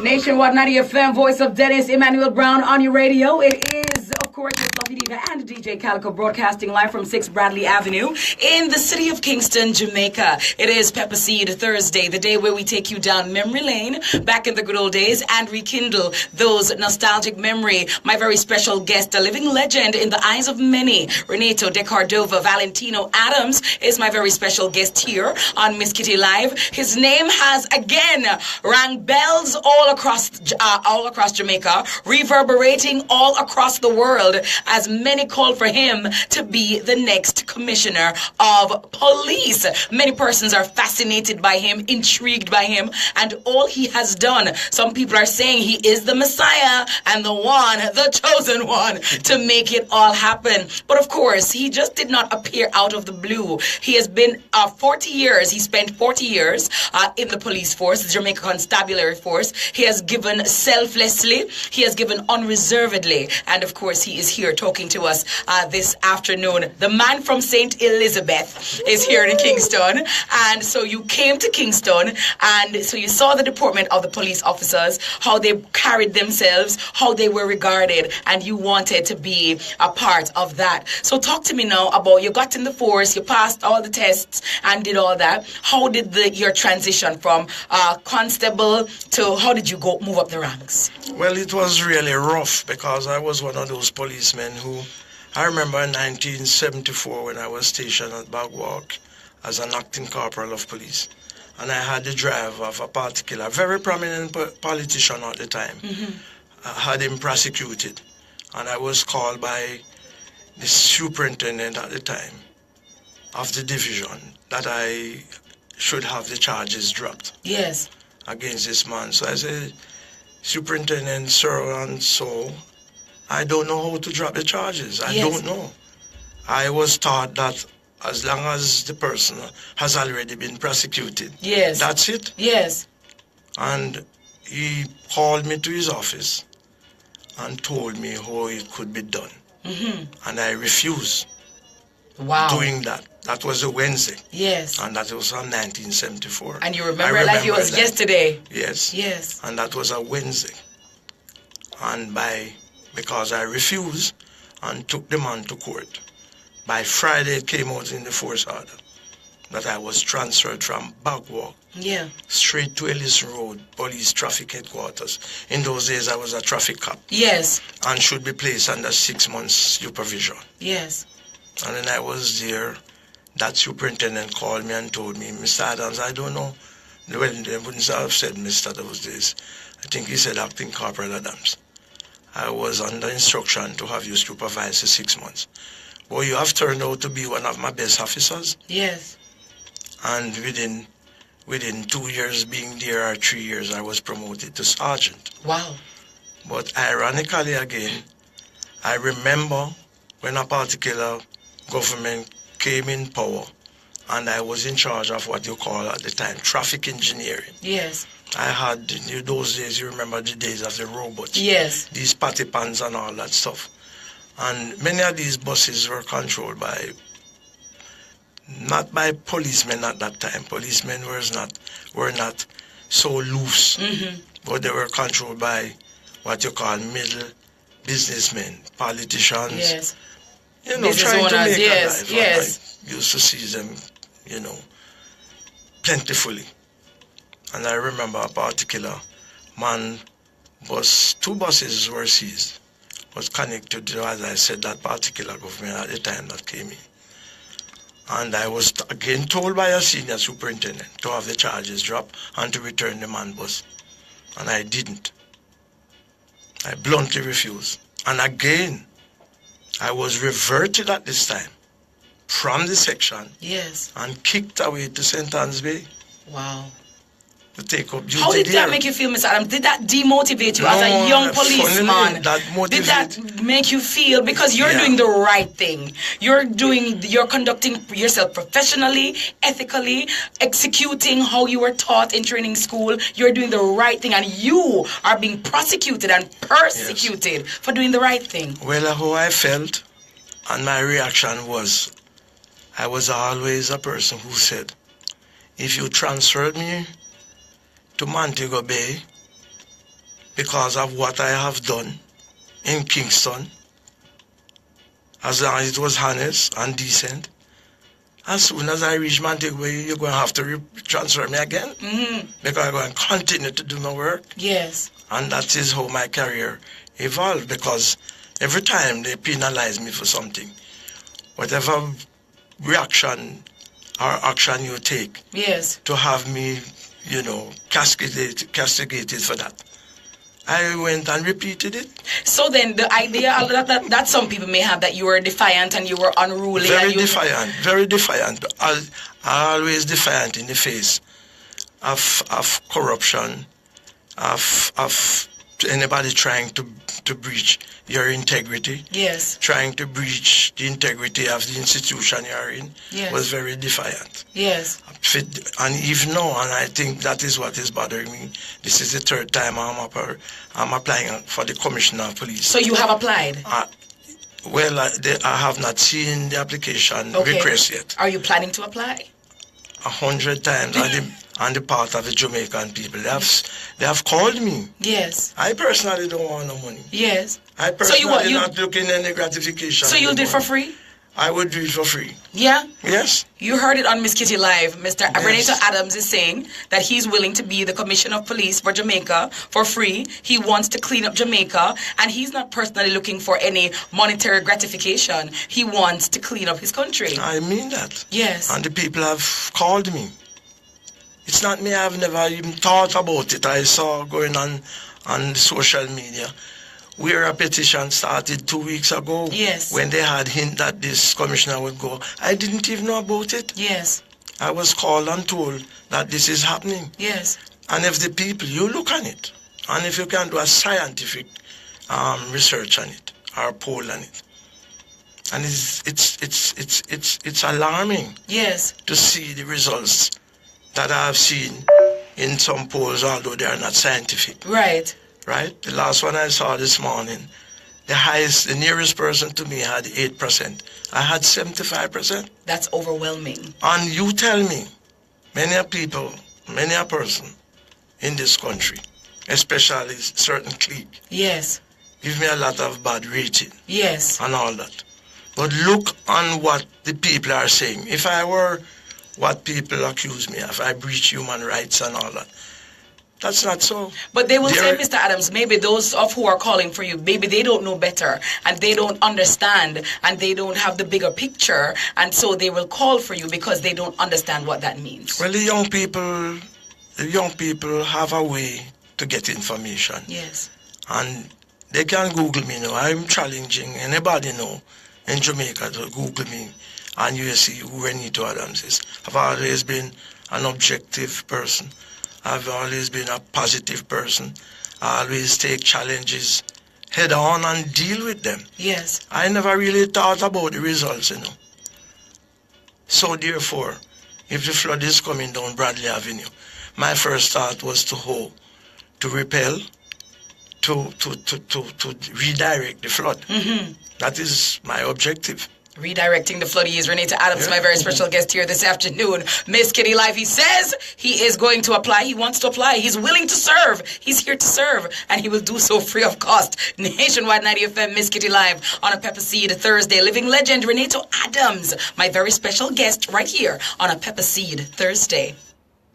Nationwide 90 FM, voice of Dennis Emmanuel Brown on your radio. It is, of course, with Fluffy Diva and DJ Calico broadcasting live from 6 Bradley Avenue in the city of Kingston, Jamaica. It is Pepper Seed Thursday, the day where we take you down memory lane, back in the good old days, and rekindle those nostalgic memory. My very special guest, a living legend in the eyes of many, Reneto de Cordova Valentino Adams, is my very special guest here on Miss Kitty Live. His name has again rang bells all across Jamaica, reverberating all across the world, as many call for him to be the next commissioner of police. Many persons are fascinated by him, intrigued by him, and all he has done. Some people are saying he is the Messiah and the chosen one to make it all happen. But of course, he just did not appear out of the blue. He has been 40 years. He spent 40 years in the police force, the Jamaica Constabulary Force. He has given selflessly. He has given unreservedly. And of course, he is here talking to us this afternoon. The man from St. Elizabeth is here in Kingston. And so you came to Kingston, and so you saw the deportment of the police officers, how they carried themselves, how they were regarded, and you wanted to be a part of that. So talk to me now about, you got in the force, you passed all the tests and did all that. How did your transition from constable to, how did you move up the ranks? Well, it was really rough because I was one of those policemen who, I remember in 1974 when I was stationed at Bagwalk as an acting corporal of police, and I had the drive of a particular, very prominent politician at the time. I had him prosecuted, and I was called by the superintendent at the time of the division that I should have the charges dropped. Yes. Against this man. So I said, Superintendent, sir, and so, I don't know how to drop the charges. I don't know. I was taught that as long as the person has already been prosecuted, that's it. Yes. And he called me to his office and told me how it could be done. And I refused doing that. That was a Wednesday. Yes. And that was on 1974. And you remember it like it was yesterday? Yes. Yes. And that was a Wednesday. And because I refused and took the man to court, by Friday it came out in the force order that I was transferred from Bagwalk straight to Ellis Road, Police Traffic Headquarters. In those days I was a traffic cop. Yes. And should be placed under 6 months supervision. Yes. And then I was there. That superintendent called me and told me, Mr. Adams, I don't know. Well, they wouldn't have said Mr. those days. I think he said acting Corporal Adams. I was under instruction to have you supervised for 6 months. Well, you have turned out to be one of my best officers. Yes. And within 2 years being there, or 3 years, I was promoted to sergeant. Wow. But ironically again, I remember when a particular government came in power, and I was in charge of what you call at the time traffic engineering. Yes. I had, in those days, you remember the days of the robots. Yes. These patty pans and all that stuff. And many of these buses were controlled by, not by policemen at that time. Policemen were not so loose, but they were controlled by what you call middle businessmen, politicians. Yes. You know, business trying owners, to make a life. Yes. I used to see them, you know, plentifully. And I remember a particular man, two buses were seized, was connected to, as I said, that particular government at the time that came in. And I was again told by a senior superintendent to have the charges dropped and to return the man bus. And I didn't. I bluntly refused. And again, I was reverted at this time from the section and kicked away to St. Anne's Bay. Wow. To take up duty. How did that make you feel, Mr. Adams? Did that demotivate you as a young policeman? Did that make you feel, because you're doing the right thing. You're conducting yourself professionally, ethically, executing how you were taught in training school. You're doing the right thing, and you are being prosecuted and persecuted for doing the right thing. Well, how I felt and my reaction was I was always a person who said, if you transferred me to Montego Bay because of what I have done in Kingston, as long as it was honest and decent, as soon as I reach Montego Bay, you're going to have to transfer me again. Because I'm going to continue to do my work. Yes. And that is how my career evolved, because every time they penalize me for something, whatever reaction or action you take, yes, to have me, you know, castigated for that, I went and repeated it. So then the idea that some people may have, that you were defiant and you were unruly. Very defiant, very defiant. I always defiant in the face of corruption, of anybody trying to breach your integrity. Yes. Trying to breach the integrity of the institution you're in. Yes. Was very defiant. Yes. And even now, and I think that is what is bothering me. This is the third time I'm applying for the Commissioner of Police. So you have applied? Well, I have not seen the application request yet. Are you planning to apply? 100 times on the part of the Jamaican people. They have called me. Yes. I personally don't want no money. Yes. I personally not looking any gratification. So you'll do it for free? I would do it for free. Yeah? Yes. You heard it on Miss Kitty Live. Mr. Reneto Adams is saying that he's willing to be the Commissioner of Police for Jamaica for free. He wants to clean up Jamaica, and he's not personally looking for any monetary gratification. He wants to clean up his country. I mean that. Yes. And the people have called me. It's not me. I've never even thought about it. I saw going on social media where a petition started 2 weeks ago. Yes. When they had hint that this commissioner would go. I didn't even know about it. Yes. I was called and told that this is happening. Yes. And if the people, you look on it, and if you can do a scientific research on it, or poll on it, and it's alarming. Yes. To see the results that I've seen in some polls, although they are not scientific. Right. Right? The last one I saw this morning, the nearest person to me had 8%. I had 75%. That's overwhelming. And you tell me, many a people, many a person in this country, especially certain clique, yes, give me a lot of bad rating. Yes. And all that. But look on what the people are saying. If I were what people accuse me of, I breach human rights and all that. That's not so. But they will say, Mr. Adams, maybe those of who are calling for you, maybe they don't know better and they don't understand and they don't have the bigger picture, and so they will call for you because they don't understand what that means. Well, the young people have a way to get information. Yes. And they can Google me now. I'm challenging anybody now in Jamaica to Google me, and you see who Reneto Adams is. I've always been an objective person. I've always been a positive person. I always take challenges head on and deal with them. Yes. I never really thought about the results, you know. So therefore, if the flood is coming down Bradley Avenue, my first thought was to repel, to redirect the flood. Mm-hmm. That is my objective. Redirecting the flood. He is Reneto Adams, my very special guest here this afternoon. Miss Kitty Live. He says he is going to apply. He wants to apply. He's willing to serve. He's here to serve, and he will do so free of cost. Nationwide 90 FM, Miss Kitty Live on a Pepper Seed Thursday. Living legend Reneto Adams, my very special guest right here on a Pepper Seed Thursday.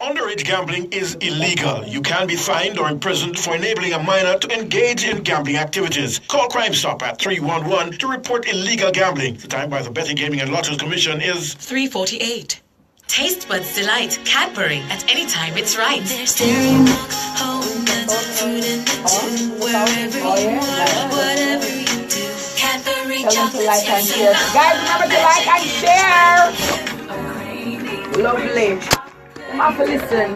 Underage gambling is illegal. You can be fined or imprisoned for enabling a minor to engage in gambling activities. Call Crime Stop at 311 to report illegal gambling. The time by the Betting, Gaming and Lotteries Commission is 3:48. Taste buds delight. Cadbury. At any time, it's right. There's dairy milk, whole nuts, fruit in the tube. Wherever you want, whatever you do. Cadbury chocolates, yes, and Guys, remember to like and share. Lovely. Come on, listen.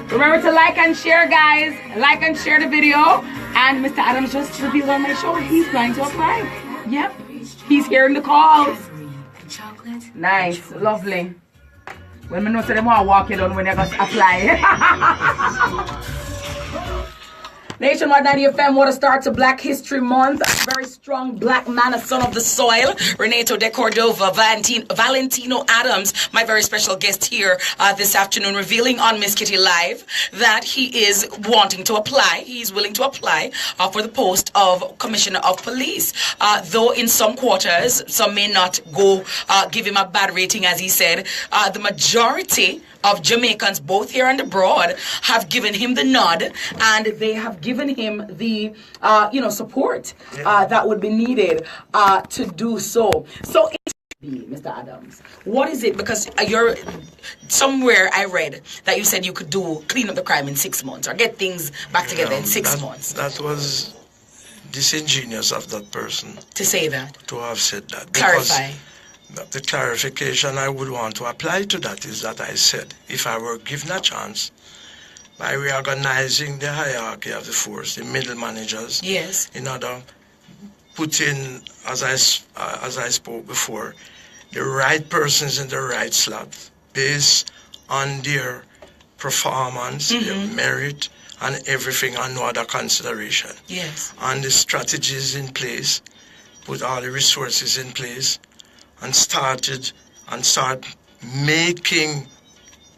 Remember to like and share, guys. Like and share the video. And Mr. Adams just revealed on my show he's going to apply. Yep. He's hearing the calls. Nice. Lovely. Well, I know so they want to walk it on when they're going to apply. Nationwide 90 FM, what a start to Black History Month. A very strong black man, a son of the soil. Reneto de Cordova, Valentino Adams, my very special guest here this afternoon, revealing on Miss Kitty Live that he is wanting to apply. He's willing to apply for the post of Commissioner of Police. Though in some quarters, some may not go give him a bad rating, as he said. The majority of Jamaicans, both here and abroad, have given him the nod, and they have given him the, support that would be needed to do so. So, Mr. Adams, what is it? Because you're somewhere I read that you said you could clean up the crime in 6 months or get things back together in 6 months. That was disingenuous of that person to say that. To have said that. Clarify. The clarification I would want to apply to that is that I said, if I were given a chance, by reorganizing the hierarchy of the force, the middle managers, yes, in order put in, as I spoke before, the right persons in the right slot, based on their performance, their merit, and everything, and no other consideration. Yes. And the strategies in place, put all the resources in place, and start making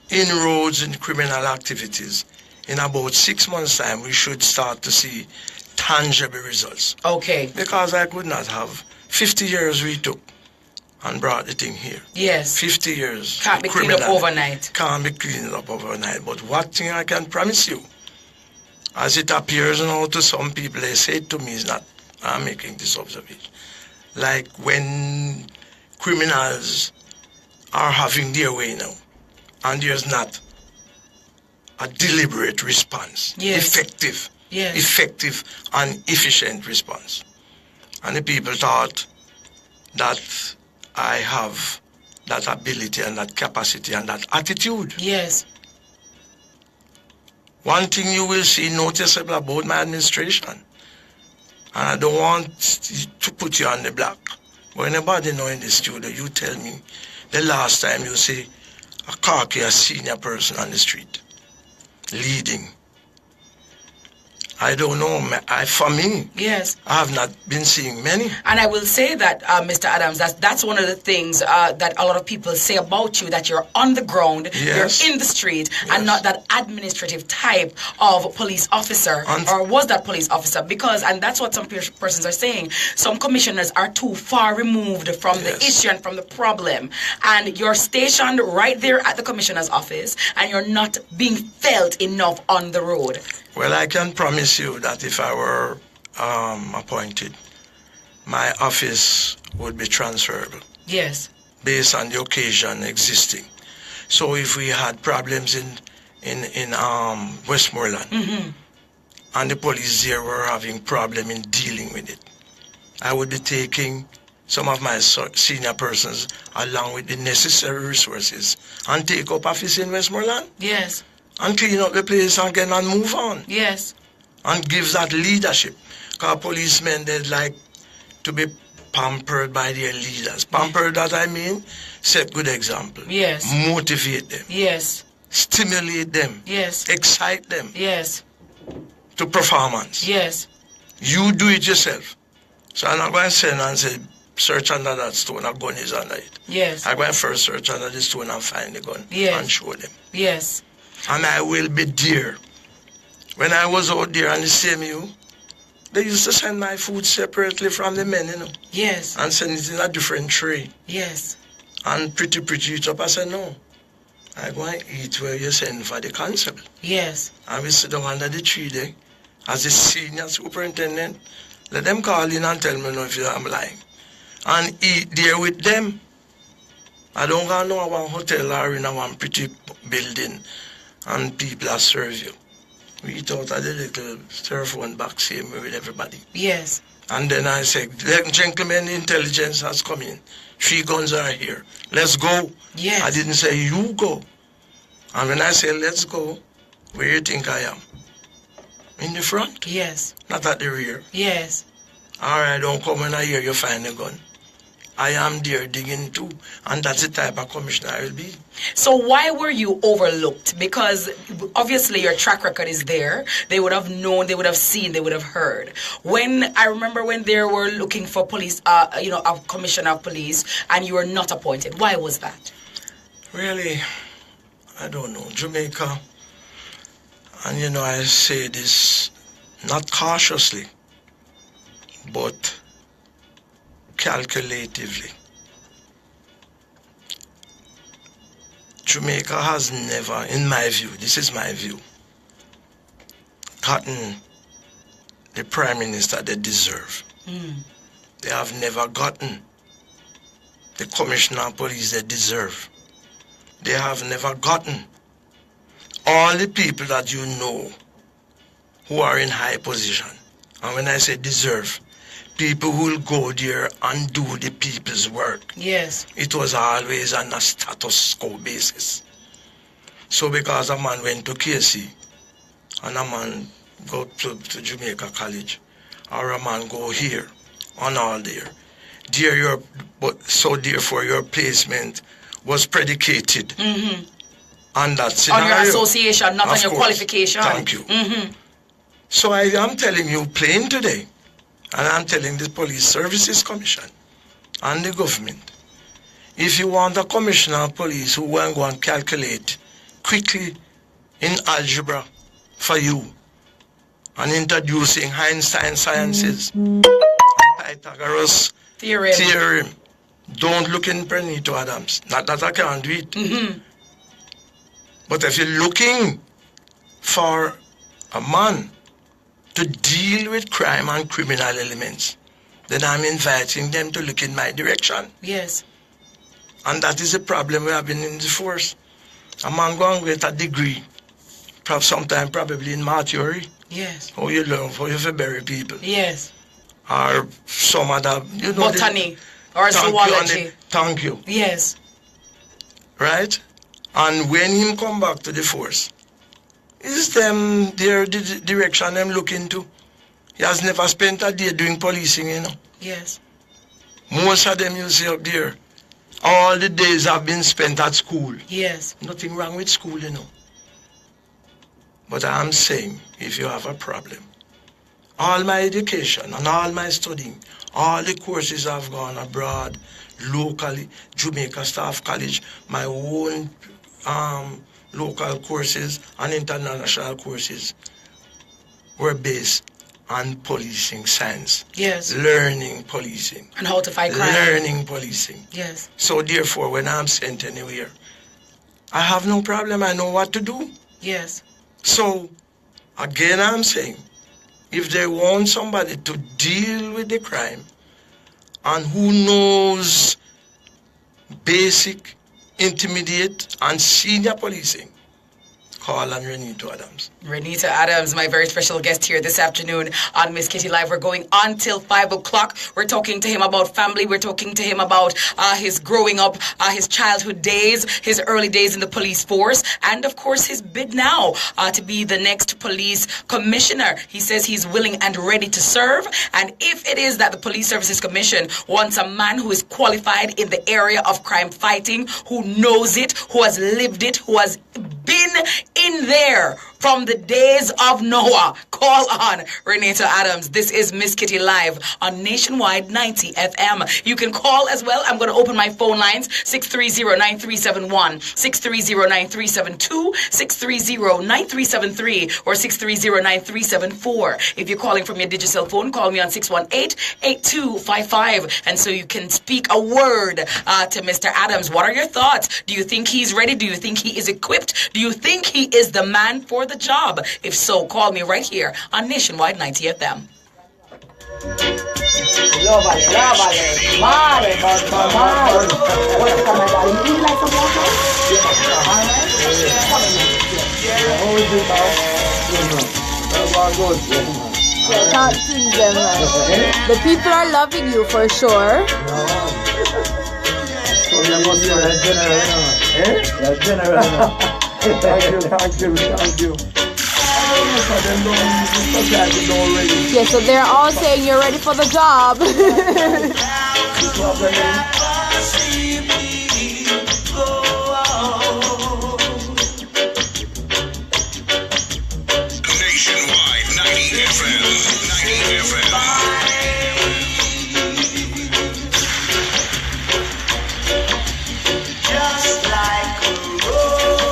inroads in criminal activities. In about 6 months' time, we should start to see tangible results. Okay. Because I could not have 50 years we took and brought the thing here. Yes. 50 years. Can't be cleaned up overnight. Can't be cleaned up overnight. But what thing I can promise you, as it appears now to some people, they say to me is not, I'm making this observation, like when criminals are having their way now, and there's not a deliberate response, yes, effective and efficient response. And the people thought that I have that ability and that capacity and that attitude. Yes. One thing you will see noticeable about my administration, and I don't want to put you on the block, but anybody know in the studio, you tell me the last time you see a khaki, a senior person on the street, leading. I don't know. For me, yes, I have not been seeing many. And I will say that, Mr. Adams, that's one of the things that a lot of people say about you, that you're on the ground, yes, you're in the street, yes, and not that administrative type of police officer, or was that police officer, because, and that's what some persons are saying, some commissioners are too far removed from yes, the issue and from the problem, and you're stationed right there at the commissioner's office, and you're not being felt enough on the road. Well, I can promise you that if I were appointed, my office would be transferable. Yes. Based on the occasion existing. So if we had problems in Westmoreland, and the police there were having problem in dealing with it, I would be taking some of my senior persons along with the necessary resources and take up office in Westmoreland. Yes. And clean up the place again and move on. Yes. And give that leadership. Because policemen, they like to be pampered by their leaders. Pampered, that I mean, set good example. Yes. Motivate them. Yes. Stimulate them. Yes. Excite them. Yes. To performance. Yes. You do it yourself. So I'm not going to send and say, search under that stone, a gun is under it. Yes. I'm going to first search under the stone and find the gun. Yes. And show them. Yes. And I will be there. When I was out there on the CMU, they used to send my food separately from the men, Yes. And send it in a different tray. Yes. And pretty it up. I said, no. I go and eat where you send for the constable. Yes. And we sit down under the tree there. As a senior superintendent, let them call in and tell me if I'm lying. And eat there with them. I don't go to one hotel or in one pretty building and people are serve you. We eat out of the little styrofoam box here with everybody. Yes. And then I say, gentlemen, intelligence has come in. 3 guns are here. Let's go. Yes. I didn't say you go. And when I say let's go, where do you think I am? In the front? Yes. Not at the rear. Yes. All right, don't come when I hear you find a gun. I am there digging too. And that's the type of commissioner I will be. So why were you overlooked? Because obviously your track record is there. They would have known, they would have seen, they would have heard. I remember when they were looking for police, a commissioner of police, and you were not appointed. Why was that? Really, I don't know. Jamaica, and I say this not cautiously, but calculatively. Jamaica has never, in my view, this is my view, gotten the prime minister they deserve. They have never gotten the commissioner of police they deserve. They have never gotten all the people that you know who are in high position. And when I say deserve, people who will go there and do the people's work. Yes. It was always on a status quo basis. So because a man went to KC and a man go to Jamaica College, or a man go here and all there, so therefore your placement was predicated on that scenario. On your association, not of on your course. qualification. Thank you. So I am telling you plain today, and I'm telling the Police Services Commission and the government, if you want a commissioner of police who will go and calculate quickly in algebra for you and introducing Einstein sciences and Pythagoras theorem, don't look in Reneto Adams. Not that I can't do it. But if you're looking for a man to deal with crime and criminal elements, then I'm inviting them to look in my direction. Yes. And that is a problem we have been in the force. A man going with a degree, sometime probably in math theory. Yes. How you learn, how you bury people. Yes. Or some other, botany or zoology. Thank you. Yes. Right? And when him come back to the force, is them their direction them looking to? He has never spent a day doing policing, Yes. Most of them you see up there, all the days have been spent at school. Yes. Nothing wrong with school, But I'm saying, if you have a problem, all my education and all my studying, all the courses I've gone abroad, locally, Jamaica Staff College, my own local courses and international courses were based on policing science. Yes. Learning policing. And how to fight crime. Learning policing. Yes. So therefore, when I'm sent anywhere, I have no problem. I know what to do. Yes. So, again, I'm saying, if they want somebody to deal with the crime and who knows basic, intermediate, and senior policing, call on Reneto Adams. Reneto Adams, my very special guest here this afternoon on Miss Kitty Live. We're going on till 5 o'clock. We're talking to him about family. We're talking to him about his growing up, his childhood days, his early days in the police force, and of course his bid now to be the next police commissioner. He says he's willing and ready to serve. And if it is that the Police Services Commission wants a man who is qualified in the area of crime fighting, who knows it, who has lived it, who has been in there from the days of Noah, call on Reneto Adams. This is Miss Kitty Live on Nationwide 90 FM. You can call as well. I'm going to open my phone lines, 630-9371, 630-9372, 630-9373, or 630-9374. If you're calling from your digital phone, call me on 618-8255. And so you can speak a word to Mr. Adams. What are your thoughts? Do you think he's ready? Do you think he is equipped? Do you think he is the man for the job? If so, call me right here on Nationwide 90 FM. Can't sing them, man. The people are loving you for sure. Thank you. Yeah, so they're all saying you're ready for the job. Nationwide, 90 FM, 90 FM. Just like a rose,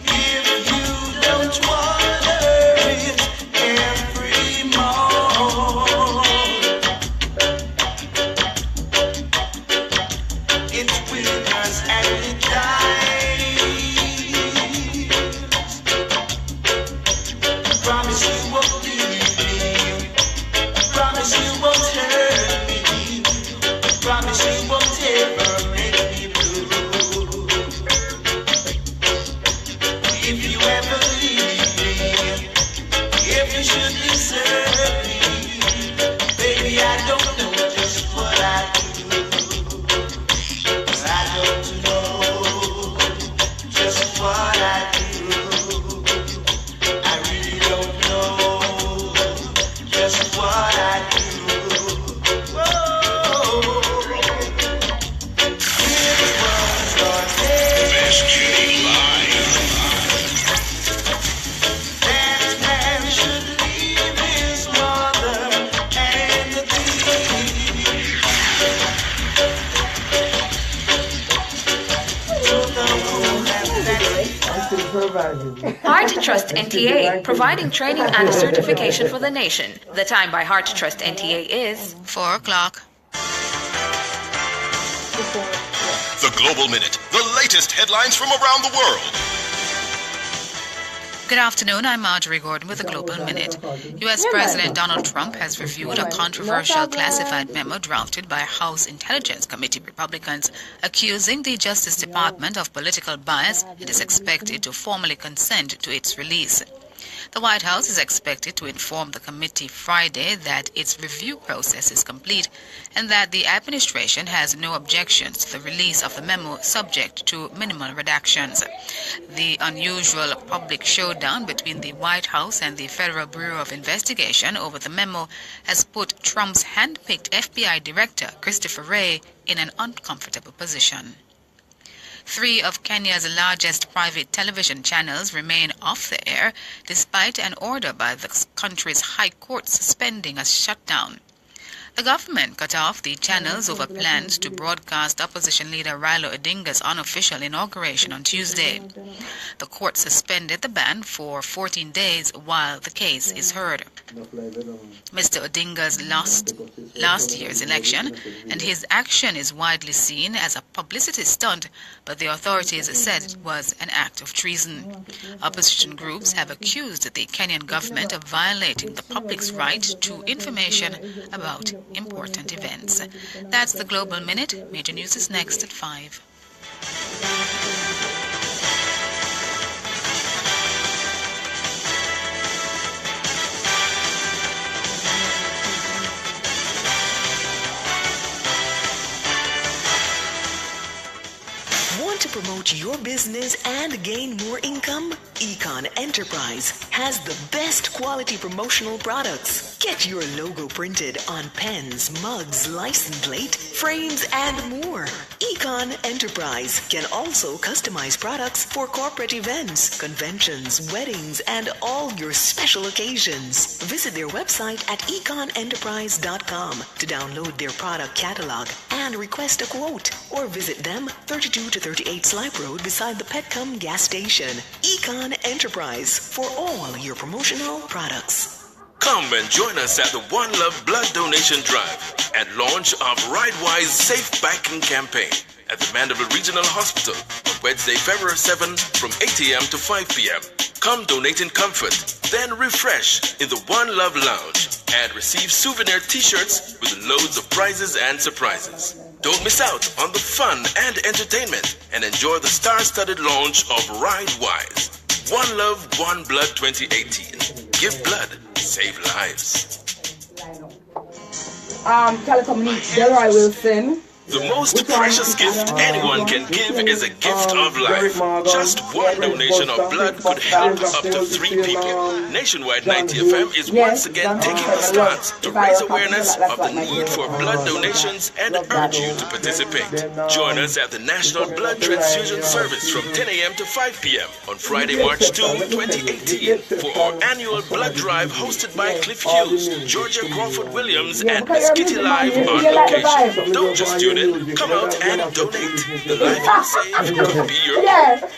if you don't water it every morning, it withers and it dies. Promise you won't leave me. Promise you won't hurt me. Promise you won't ever make me blue. If you ever leave me, if you should desert me, baby, I don't know just what I do. I don't know just what I do. I really don't know just what I do. Best Kitty Live. That man should leave his mother and the Heart Trust NTA, providing training and certification for the nation. The time by Heart Trust NTA is 4 o'clock. The Global Minute, the latest headlines from around the world. Good afternoon, I'm Marjorie Gordon with the Global Minute. U.S. President Donald Trump has reviewed a controversial classified memo drafted by House Intelligence Committee Republicans accusing the Justice Department of political bias and is expected to formally consent to its release. The White House is expected to inform the committee Friday that its review process is complete and that the administration has no objections to the release of the memo subject to minimal redactions. The unusual public showdown between the White House and the Federal Bureau of Investigation over the memo has put Trump's hand-picked FBI director, Christopher Wray, in an uncomfortable position. 3 of Kenya's largest private television channels remain off the air despite an order by the country's high court suspending a shutdown. The government cut off the channels over plans to broadcast opposition leader Raila Odinga's unofficial inauguration on Tuesday. The court suspended the ban for 14 days while the case is heard. Mr. Odinga's lost last year's election, and his action is widely seen as a publicity stunt, but the authorities said it was an act of treason. Opposition groups have accused the Kenyan government of violating the public's right to information about important events. That's the Global Minute. Major News is next at 5. Want to promote your business and gain more income? Econ Enterprise has the best quality promotional products. Get your logo printed on pens, mugs, license plate, frames, and more. Econ Enterprise can also customize products for corporate events, conventions, weddings, and all your special occasions. Visit their website at econenterprise.com to download their product catalog and request a quote, or visit them 32 to 38 Slipe Road beside the Petcom gas station. Econ Enterprise for all your promotional products. Come and join us at the One Love Blood Donation Drive and launch of RideWise Safe Backing Campaign at the Mandeville Regional Hospital on Wednesday, February 7 from 8 a.m. to 5 p.m. Come donate in comfort, then refresh in the One Love Lounge and receive souvenir t-shirts with loads of prizes and surprises. Don't miss out on the fun and entertainment and enjoy the star-studded launch of RideWise. One Love, One Blood 2018. Give blood, save lives. Calico Delroy Wilson, The most precious gift anyone can give is a gift of life. Just one donation of blood could help up to 3 people. Nationwide 90 FM is once again taking the stance to raise awareness of the need for blood donations and urge you to participate. Join us at the National Blood Transfusion Service from 10 a.m. to 5 p.m. on Friday, March 2, 2018 for our annual blood drive hosted by Cliff Hughes, Georgia Crawford Williams, and Miss Kitty Live on location. Don't just tune in, come out and donate. The life you save will be your own.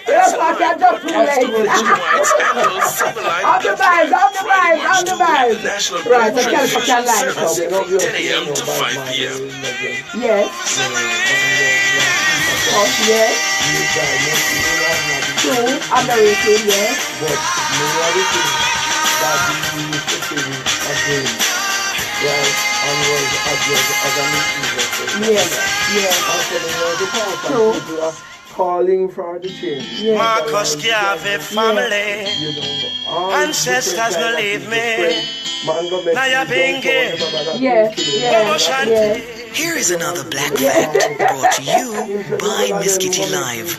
That's the live broadcast of Nationwide's annual Save a Life Blood Drive. Friday, March 2 at the National Blood Transfusion Service from 10 a.m. to 5 p.m. Yes. Yes. True. American, yes. But reality that we used to see again, right, and was as a mischievous. Yes, yes. True. People are calling for the change. Yes. Marcus Garvey family, ancestors no leave me. Now you're being gay. Yes, yes, yes. Here is another black fact brought to you by Miss Kitty Live.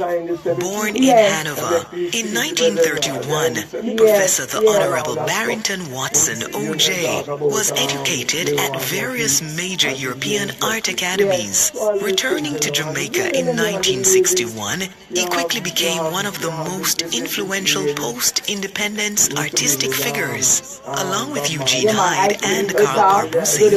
Born in Hanover in 1931, Professor the Honorable Barrington Watson, O.J., was educated at various major European art academies. Returning to Jamaica in 1961, he quickly became one of the most influential post-independence artistic figures. Along with Eugene Hyde and Carl Barbuzzi,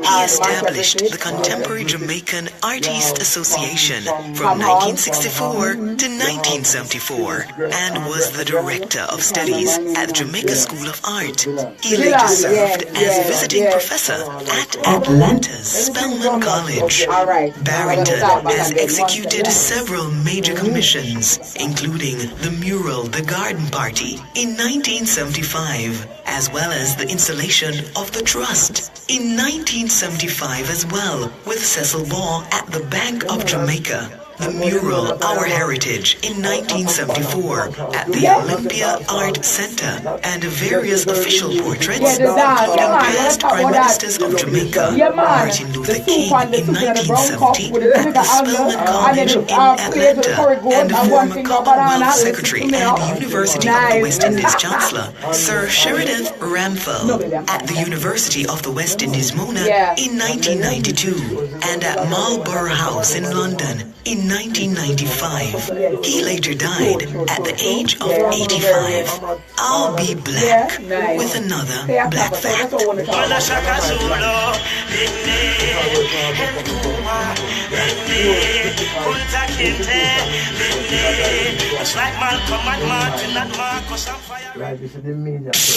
he established the Contemporary Jamaican Artist Association from 1964 to 1974 and was the Director of Studies at the Jamaica School of Art. He later served as visiting professor at Atlanta's Spelman College. Barrington has executed several major commissions, including the mural The Garden Party in 1975, as well as the installation of the Trust in 1975 as well, with Cecil Law at the Bank of Jamaica. The mural Our Heritage in 1974 at the Olympia Art Center, and various official portraits including past Prime Ministers of Jamaica, Martin Luther King in 1970 at the Spelman College in Atlanta, and former Commonwealth Secretary and University of the West Indies Chancellor Sir Sheridan Ramphel at the University of the West Indies Mona in 1992, and at Marlborough House in London in 1995. He later died at the age of 85. I'll be black with another black fact.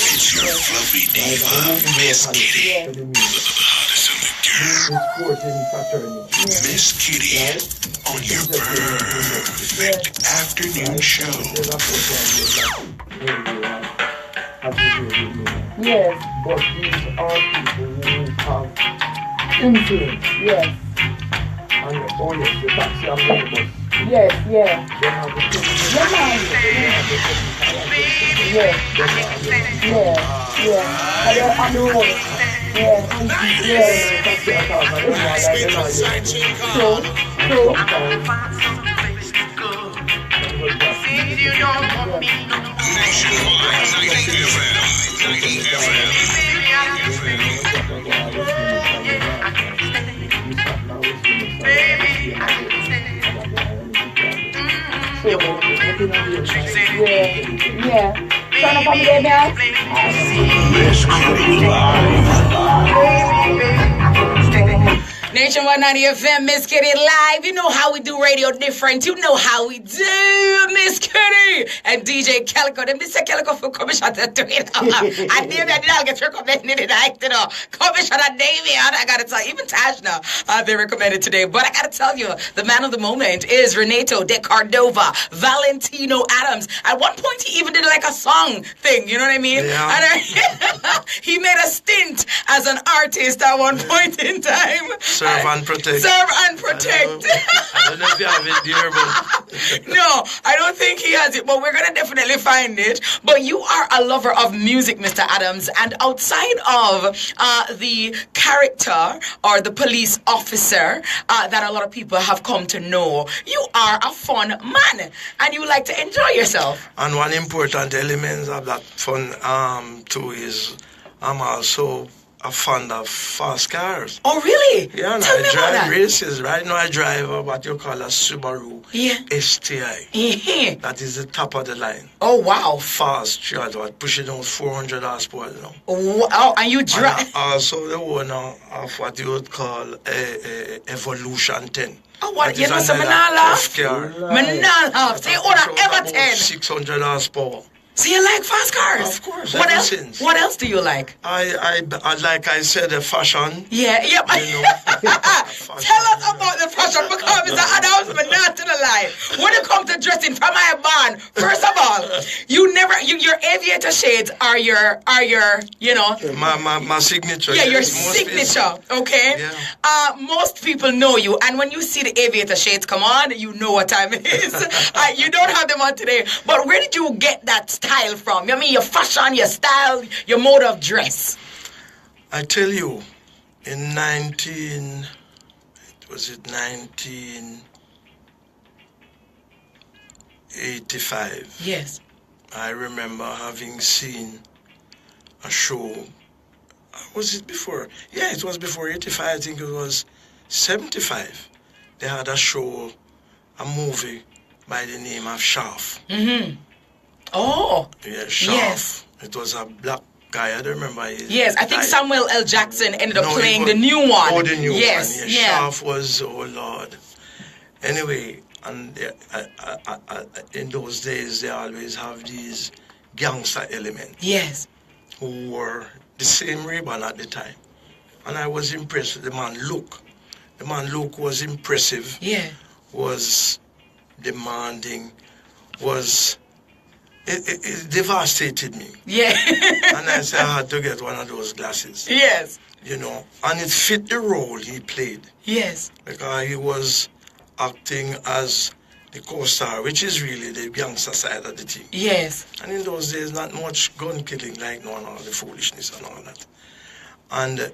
It's your fluffy diva, Miss Kitty. Miss Kitty on your perfect afternoon show. Yes. But these are people who have Influence. Yes. and oh yes, the taxi and minibus. Yes, yeah. They have the Yes. Yeah. Yeah. And they're on the road. Yeah. Yeah. True. Nationwide 90 FM. 90 FM. Yeah. Turn up on the day now. Nationwide 90 FM, Miss Kitty Live. You know how we do radio different. You know how we do, Miss Kitty. And DJ Calico. Them say Calico for commission to do it. I did not get recommended it. Commissioner Davian, I gotta tell you, even Tajna, they recommended today. But I gotta tell you, the man of the moment is Reneto de Cordova, Valentino Adams. At one point, he even did like a song thing. You know what I mean? Yeah. And he made a stint as an artist at one point in time. Sir, Serve and protect. Serve and protect. I don't know if you have it there, but... No, I don't think he has it, but we're going to definitely find it. But you are a lover of music, Mr. Adams, and outside of the character or the police officer that a lot of people have come to know, you are a fun man, and you like to enjoy yourself. And one important element of that fun, too, is I'm also a fan of fast cars. Oh, really? Yeah, and Tell I me about drive that. races. Right now I drive what you call a Subaru STI. That is the top of the line. Oh, wow. Fast, pushing those 400 horsepower now. Oh, and you drive... And also the owner of what you would call a Evolution 10. Oh, what? That You is know some another Manala? tough car. Manala. So you own an Everton. 600 horsepower. So you like fast cars? Of course. What ever else? since. What else do you like? I like I said, the fashion. Yeah, yep. You know, Tell us about the fashion because Mr. Adams, but not to the lie. When it comes to dressing from my band, first of all, your aviator shades are your, you know. My signature. Yeah, your yes, signature, okay? Yeah. Most people know you, and when you see the aviator shades come on, you know what time it is. You don't have them on today, but where did you get that style from? I mean, your fashion, your style, your mode of dress. I tell you, in 1985. Yes. I remember having seen a show. Was it before? Yeah, it was before 85. I think it was 75. They had a show, a movie by the name of Shaft. Mm-hmm. Oh. Yeah, Shaft. Yes. It was a black guy. I don't remember his Yes, I think guy. Samuel L. Jackson ended up playing the the new one. Oh, the new yes. one. Yeah. Shaft was, oh Lord. Anyway, and in those days, they always have these gangster elements. Yes. Who were the same ribbon at the time. And I was impressed with the man look. The man look was impressive. Yeah. Was demanding. Was... It devastated me. Yeah. And I said I had to get one of those glasses. Yes. You know, and it fit the role he played. Yes. Because he was acting as the co-star, which is really the gangster side of the team. Yes. And in those days, not much gun killing like now and all the foolishness and all that. And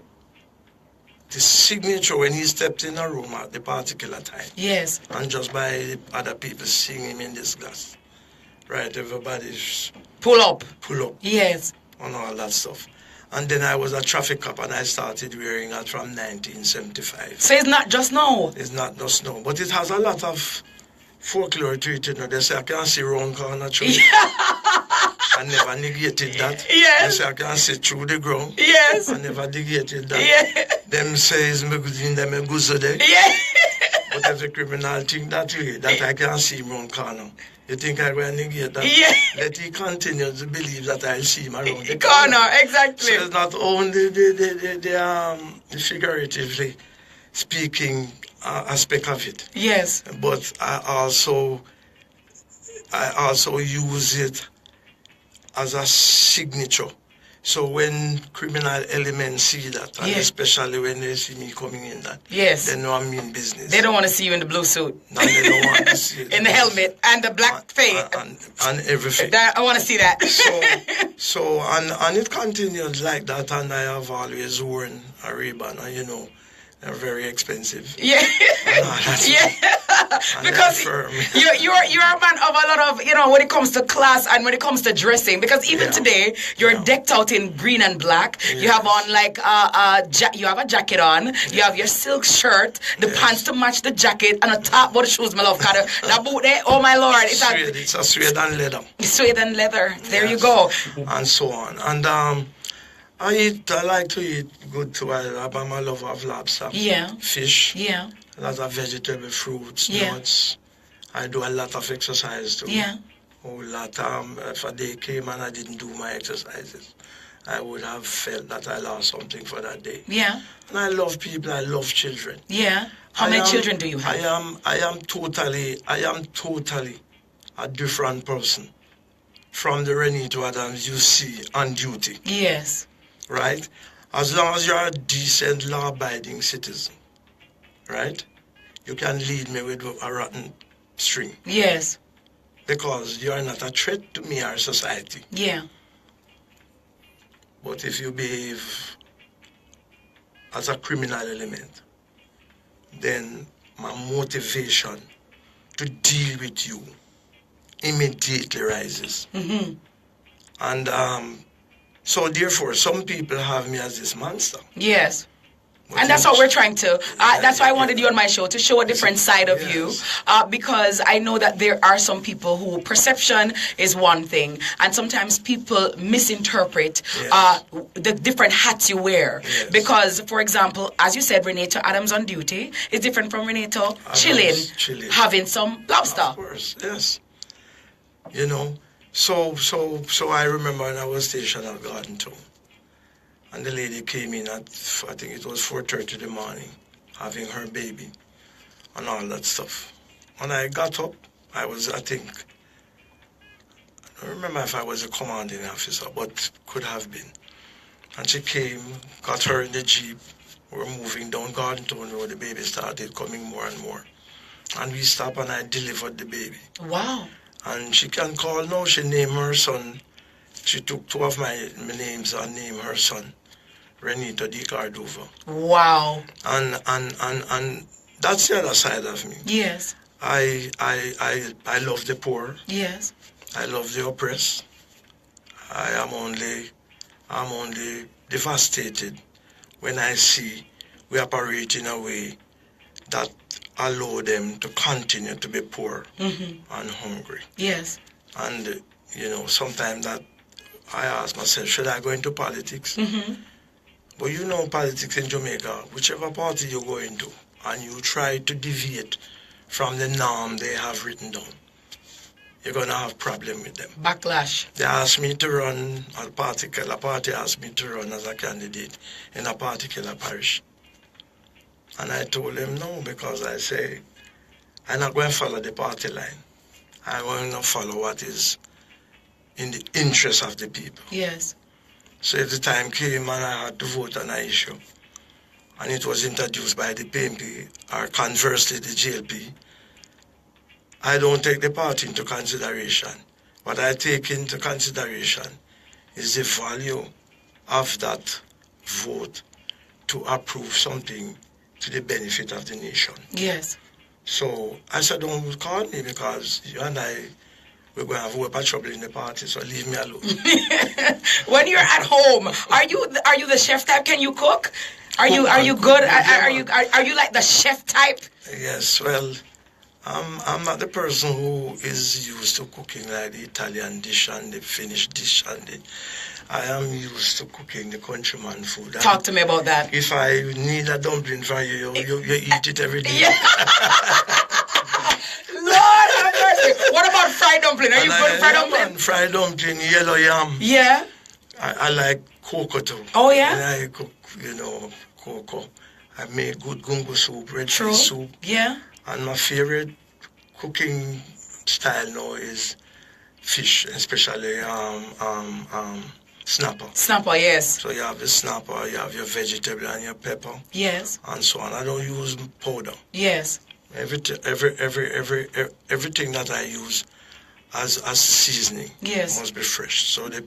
the signature when he stepped in a room at the particular time. Yes. And just by the other people seeing him in this glass. Right, everybody's... Pull up. Pull up. Yes. And all that stuff. And then I was a traffic cop and I started wearing that from 1975. So it's not just now? It's not just now. But it has a lot of folklore to it. You know, they say I can see round corner through. I never negated that. Yes. They say I can see through the ground. Yes. I never negated that. Yeah. Them says me good in them a goose there. Yeah. But every criminal think that way, that I can see round corner. You think I will negate that? Yeah. Let he continue to believe that I'll see him around the corner. Exactly. So it's not only the figuratively speaking aspect of it. Yes. But I also use it as a signature. So when criminal elements see that, and especially when they see me coming in that, they know I mean business. They don't want to see you in the blue suit. No, they don't want to see it. In the helmet and the black face. And everything. I want to see that. So it continues like that, and I have always worn a Ray-Ban, and you know, they're very expensive. Yeah. Because you're a man of a lot of, you know, when it comes to class and when it comes to dressing. Because even today, you're decked out in green and black. Yeah. You have on like you have a jacket on. You have your silk shirt, the pants to match the jacket, and a top for the shoes, my love. That boot there, oh my lord, it's a suede and leather. Suede and leather. There you go. And so on. And I like to eat good too. I'm a lover of lobster. Yeah. Fish. Yeah. A lot of vegetable fruits, nuts. I do a lot of exercise too. Yeah. A lot. If a day came and I didn't do my exercises, I would have felt that I lost something for that day. Yeah. And I love people. I love children. Yeah. How many children do you have? I am totally a different person from the Reneto Adams you see on duty. Yes. Right? As long as you're a decent, law-abiding citizen, right? You can lead me with a rotten string. Yes. Because you are not a threat to me or society. Yeah. But if you behave as a criminal element, then my motivation to deal with you immediately rises. Mm-hmm. And so therefore, some people have me as this monster. Yes. And that's what we're trying to. That's why I wanted you on my show, to show a different side of you. Because I know that there are some people who perception is one thing. And sometimes people misinterpret the different hats you wear. Yes. Because, for example, as you said, Reneto Adams on duty is different from Reneto chilling, having some lobster. Of course, yes. You know, so I remember when I was stationed at Garden Town. And the lady came in at, I think it was 4:30 in the morning, having her baby and all that stuff. When I got up, I don't remember if I was a commanding officer, but could have been. And she came, got her in the Jeep. We were moving down Garden Town Road. The baby started coming more and more. And we stopped and I delivered the baby. Wow. And she can call now, she named her son. She took two of my names and named her son, Reneto D. Cardova. Wow. And that's the other side of me. Yes. I love the poor. Yes. I love the oppressed. I'm only devastated when I see we operate in a way that allow them to continue to be poor and hungry. Yes. And, you know, sometimes that I ask myself, should I go into politics? But you know politics in Jamaica, whichever party you go into, and you try to deviate from the norm they have written down, you're going to have problem with them. Backlash. They asked me to run, a party asked me to run as a candidate in a particular parish. And I told them no, because I say, I'm not going to follow the party line. I'm going to follow what is in the interest of the people. Yes. So if the time came and I had to vote on an issue, and it was introduced by the PMP, or conversely the GLP, I don't take the party into consideration. What I take into consideration is the value of that vote to approve something to the benefit of the nation. Yes. So I said, don't call me, because you and I, we're going to have a whole lot of trouble in the party, so leave me alone. When you're at home, are you the chef type? Can you cook? Are you good? Are you like the chef type? Yes, well, I'm not the person who is used to cooking like the Italian dish and the Finnish dish, and I am used to cooking the countryman food. Talk to me about that. If I need a dumpling for you, you eat it every day. Yeah. Lord have mercy. What about fried dumpling? Are you good at fried dumpling? Fried dumpling, yellow yam. Yeah. I like cocoa too. Oh, yeah? And I cook, cocoa. I make good gungo soup, red fish soup. Yeah. And my favorite cooking style now is fish, especially snapper. Snapper, yes. So you have the snapper, you have your vegetable and your pepper. Yes. And so on. I don't use powder. Yes. Everything that I use as seasoning must be fresh. So the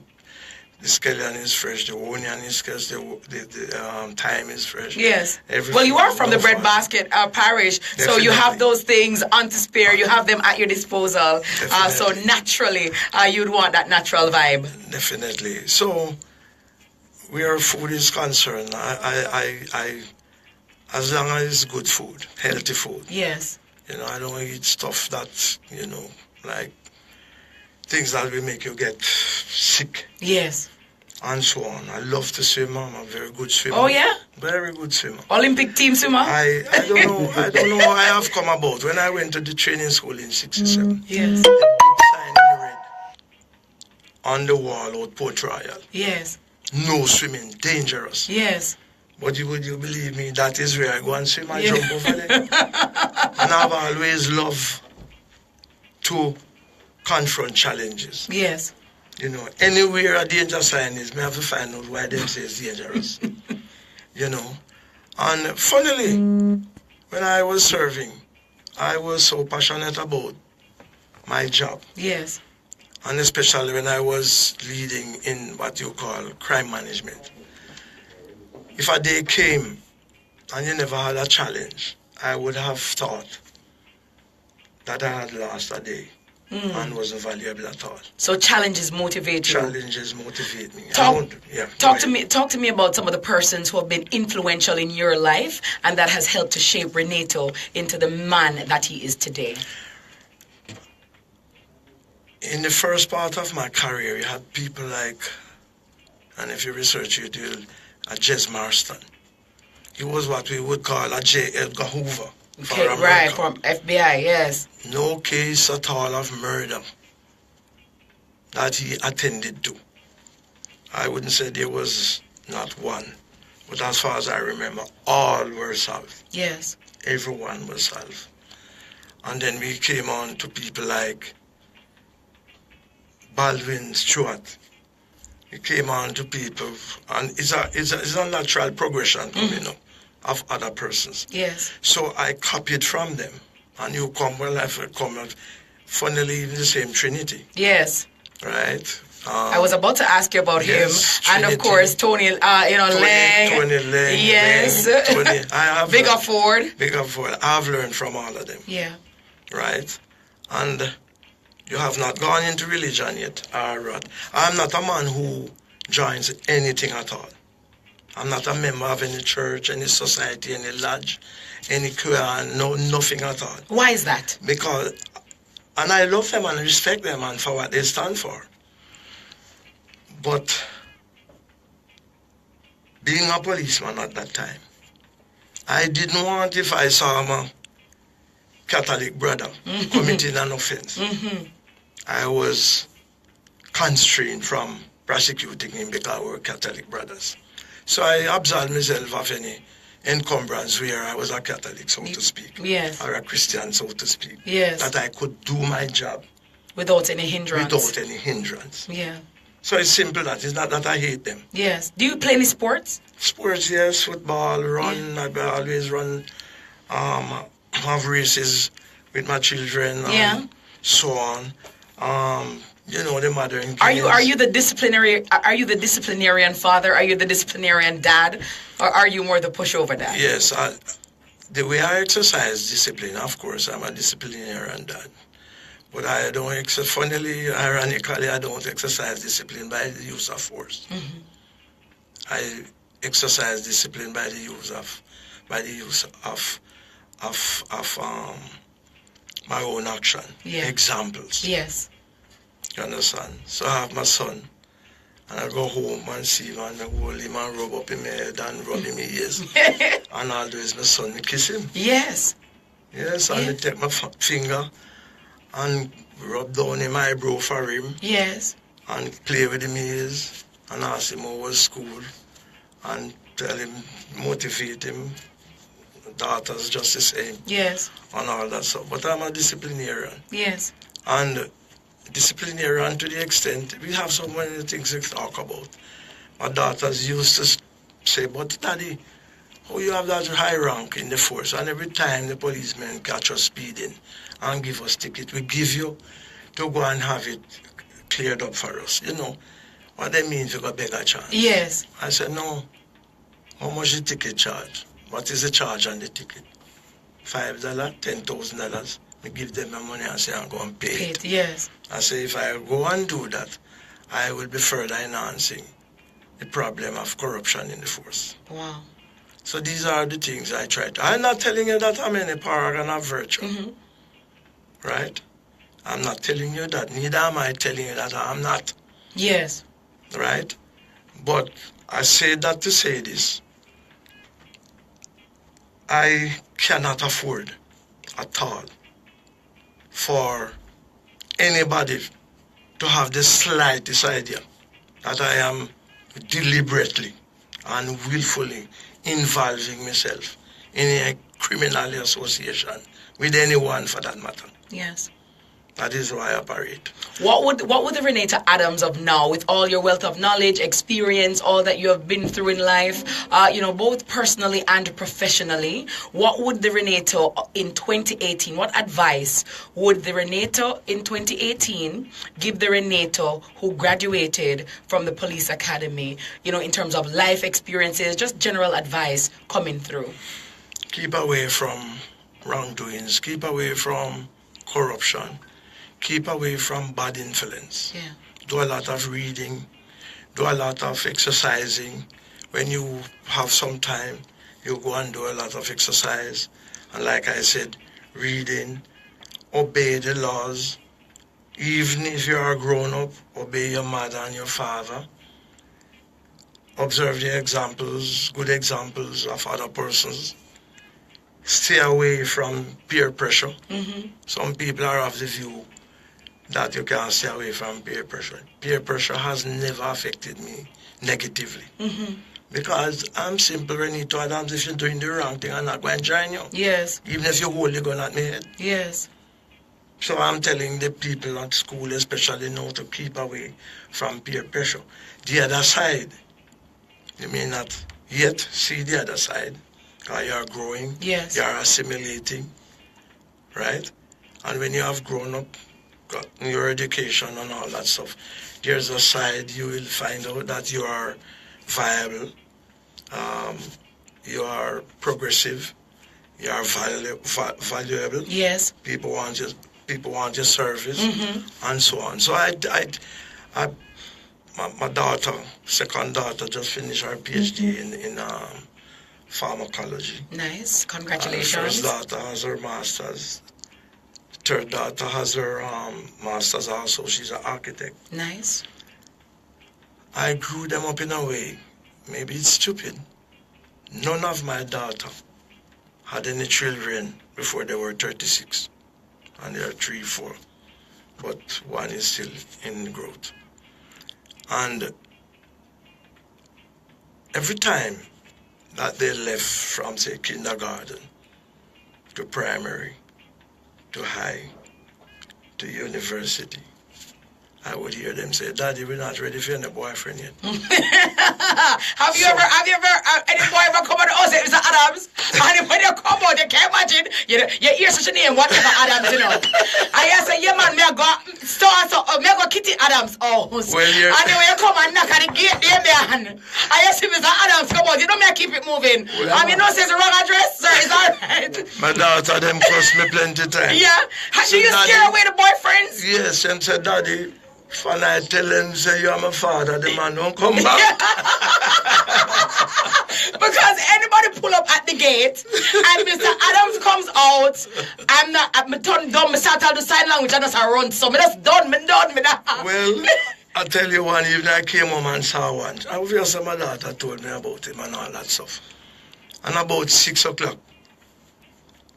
scallion is fresh, the onion is fresh, the thyme is fresh. Yes. Well, you are from the breadbasket parish, so you have those things on to spare. You have them at your disposal. So naturally, you'd want that natural vibe. Definitely. So, where food is concerned, I as long as it's good food, healthy food. Yes. I don't eat stuff that, like things that will make you get sick. Yes. And so on. I love to swim. I'm a very good swimmer. Oh, yeah? Very good swimmer. Olympic team swimmer? I don't know. I don't know how I have come about. When I went to the training school in 67. Yes. The big sign in red on the wall at Port Royal. Yes. No swimming, dangerous. Yes. But would you believe me, that is where I go and swim and jump over there. And I've always loved to confront challenges. Yes. Anywhere a danger sign is, me have to find out why them say it's dangerous. And funnily, When I was serving, I was so passionate about my job. Yes. And especially when I was leading in what you call crime management. If a day came and you never had a challenge, I would have thought that I had lost a day and wasn't valuable at all. So challenges motivate you. Challenges motivate me. Talk to me about some of the persons who have been influential in your life and that has helped to shape Reneto into the man that he is today. In the first part of my career, you had people like, and if you research it, you'll Jez Marston. He was what we would call a J. Edgar Hoover. Okay, right, from FBI, yes. No case at all of murder that he attended to. I wouldn't say there was not one, but as far as I remember, all were solved. Yes. Everyone was solved. And then we came on to people like Baldwin Stewart. We came on to people, and it's a natural progression coming up of other persons. Yes. So I copied from them, and you come, well, I've come out, funnily, in the same Trinity. Yes. Right? I was about to ask you about him, Trinity. and of course, Tony, Lang. Tony Lang. Yes. Tony, I have Bigger Ford. Bigger Ford. I've learned from all of them. Yeah. Right? And you have not gone into religion yet. I'm not a man who joins anything at all. I'm not a member of any church, any society, any lodge, any choir, nothing at all. Why is that? Because, and I love them and respect them and for what they stand for. But being a policeman at that time, I didn't want, if I saw my Catholic brother committing an offense, I was constrained from prosecuting him because we were Catholic brothers. So I absolved myself of any encumbrance where I was a Catholic, so to speak. Yes. Or a Christian, so to speak. Yes. That I could do my job. Without any hindrance. Without any hindrance. Yeah. So it's simple that. It's not that I hate them. Yes. Do you play any sports? Sports, yes. Football, run. Yeah. I always run, have races with my children. And so on. The mother. Are you the disciplinary? Are you the disciplinarian father? Are you the disciplinarian dad, or are you more the pushover dad? Yes, the way I exercise discipline, of course, I'm a disciplinarian dad. But I don't ironically, I don't exercise discipline by the use of force. I exercise discipline by the use of my own action. Yeah. Examples. Yes. You understand? So I have my son, and I go home and see him and I hold him and rub up in my head and rub him in his ears. And I'll do is my son, I kiss him. Yes. Yes, and I take my finger and rub down him eyebrow for him. Yes. And play with him ears and ask him how was school and tell him, motivate him. Daughters just the same. Yes. And all that stuff. But I'm a disciplinarian. Yes. And disciplinarian to the extent we have so many things to talk about. My daughters used to say, but Daddy, how you have that high rank in the force, and every time the policemen catch us speeding and give us ticket, we give you to go and have it cleared up for us. You know what they mean, you got bigger chance. Yes. I said, no. How much the ticket charge? What is the charge on the ticket? $5, $10,000. I give them my money and say I'm going to pay it. Yes. I say if I go and do that, I will be further enhancing the problem of corruption in the force. Wow. So these are the things I try to. I'm not telling you that I'm any paragon of virtue. Right? I'm not telling you that. Neither am I telling you that I'm not. Yes. Right? But I say that to say this. I cannot afford at all for anybody to have the slightest idea that I am deliberately and willfully involving myself in a criminal association with anyone for that matter. Yes. That is how I operate. What would the Reneto Adams of now, with all your wealth of knowledge, experience, all that you have been through in life, both personally and professionally, what would the Reneto in 2018, what advice would the Reneto in 2018 give the Reneto who graduated from the police academy, in terms of life experiences, just general advice coming through? Keep away from wrongdoings, keep away from corruption, keep away from bad influence. Yeah. Do a lot of reading, do a lot of exercising. When you have some time, you go and do a lot of exercise. And like I said, reading, obey the laws. Even if you are grown up, obey your mother and your father. Observe the examples, good examples of other persons. Stay away from peer pressure. Mm-hmm. Some people are of the view that you can't stay away from peer pressure. Peer pressure has never affected me negatively. Mm-hmm. Because I'm simple, Reneto Adams. If you're doing the wrong thing, I'm not going to join you. Yes. Even if you hold the gun at my head. Yes. So I'm telling the people at school especially now to keep away from peer pressure. The other side, you may not yet see the other side. You're growing, yes. You're assimilating, right? And when you have grown up, got your education and all that stuff, there's a side you will find out that you are viable, you are progressive, you are valuable. Yes. People want your service, mm-hmm. and so on. So my daughter, second daughter, just finished her PhD mm-hmm. in pharmacology. Nice. Congratulations. First daughter has her master's. Third daughter has her master's also. She's an architect. Nice. I grew them up in a way, maybe it's stupid. None of my daughter had any children before they were 36. And they are 3, 4. But one is still in growth. And every time that they left from, say, kindergarten to primary, to high, to university, I would hear them say, "Daddy, we're not ready for any boyfriend yet." Have you ever, any boy ever come out and say, Mr. Adams? And when you come out, you can't imagine, you hear such a name, whatever Adams, I say, yeah, man, me go Kitty Adams. Oh, well, and when you come and knock at the gate, there, man, I say, Mr. Adams, come out, you know me, I keep it moving. Well, I mean, no, says the wrong address, sir, it's all right. My daughter, them cost me plenty time. Yeah, do you scare away the boyfriends? Yes, and said, "Daddy, when I tell him, say, you're my father, the man don't come back." Because anybody pull up at the gate and Mr. Adams comes out, I'm turn dumb, I start out the sign language and I just run. So I just done. Well, I tell you one evening I came home and saw one. Obviously my daughter told me about him and all that stuff. And about 6 o'clock,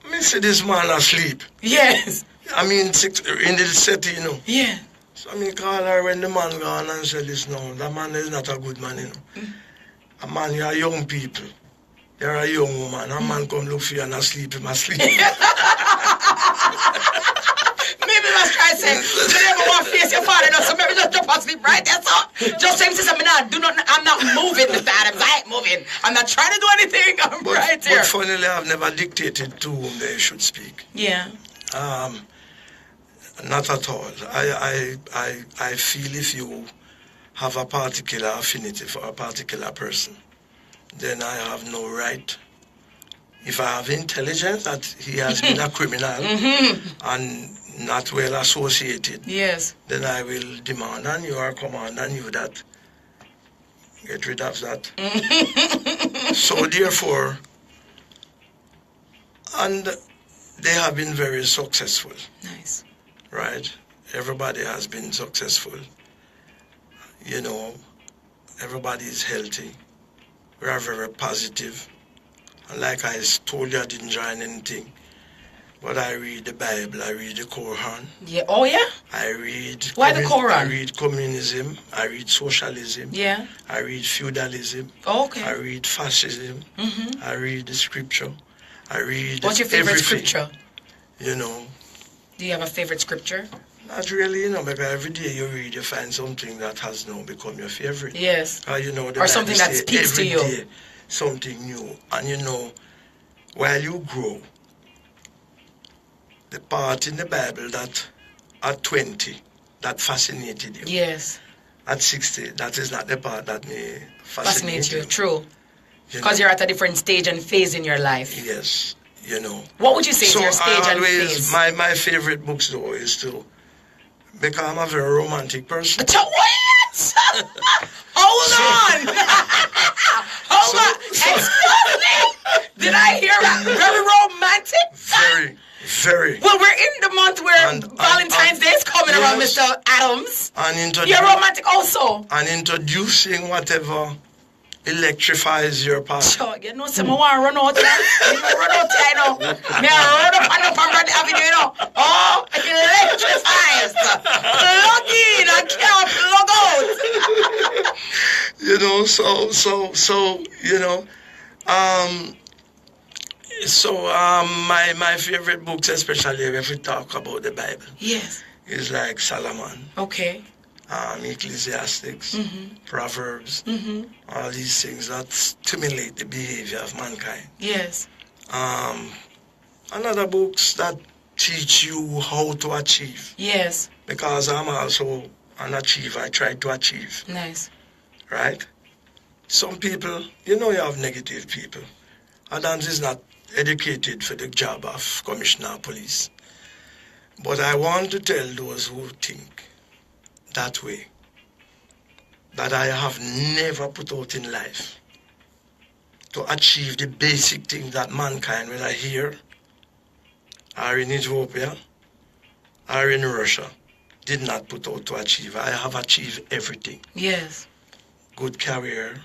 I see this man asleep. Yes. I mean, in the city, Yeah. So I call her when the man gone and say, "Listen, no, that man is not a good man, A man, you are young people. You're a young woman. A man come look for you and asleep him asleep." Maybe let's try to say, you never want to face your father, so maybe just drop asleep right there, so. Just say, I'm not moving, Mr. Adams. I ain't moving. I'm not trying to do anything. I'm right here. But funnily, I've never dictated to whom they should speak. Yeah. Not at all. I feel if you have a particular affinity for a particular person, then I have no right. If I have intelligence that he has been a criminal and not well associated, yes, then I will demand on you or command on you that get rid of that. So therefore, and they have been very successful. Nice. Right? Everybody has been successful. Everybody is healthy. We are very positive. And like I told you, I didn't join anything. But I read the Bible, I read the Quran. Yeah. Oh, yeah? I read... Why the Quran? I read communism. I read socialism. Yeah. I read feudalism. Oh, okay. I read fascism. I read the scripture. I read What's your favorite everything. scripture? Do you have a favorite scripture? Not really, you know, because every day you read, you find something that has now become your favorite. Yes. You know, or something that speaks to you. Day, something new. And you know, while you grow, the part in the Bible that at 20, that fascinated you. Yes. At 60, that is not the part that may fascinate you. True. Because you're at a different stage and phase in your life. Yes, you know. What would you say is your stage and phase? My favorite books, though, is to... Because I'm a very romantic person. What? Hold on! Hold on! Excuse me! Did I hear that? Very romantic? Very. Well, we're in the month where Valentine's Day is coming around, Mr. Adams. You're romantic also. And introducing whatever electrifies your path. Sure, you know, some want to run out there. You know, run out there, you know. Me run up and up on Red Avenue, you know. Oh, it electrifies. Plug in and can't plug out. You know, so, you know, my favorite books, especially if we talk about the Bible. Yes. Is like Solomon. Okay. Ecclesiastics, Proverbs, all these things that stimulate the behavior of mankind. Yes. Another books that teach you how to achieve. Yes. Because I'm also an achiever. I try to achieve. Nice. Right? Some people, you know, you have negative people. Adams is not educated for the job of commissioner of police. But I want to tell those who think that way, that I have never put out in life to achieve the basic things that mankind, whether here, or in Ethiopia, or in Russia, did not put out to achieve. I have achieved everything. Yes. Good career,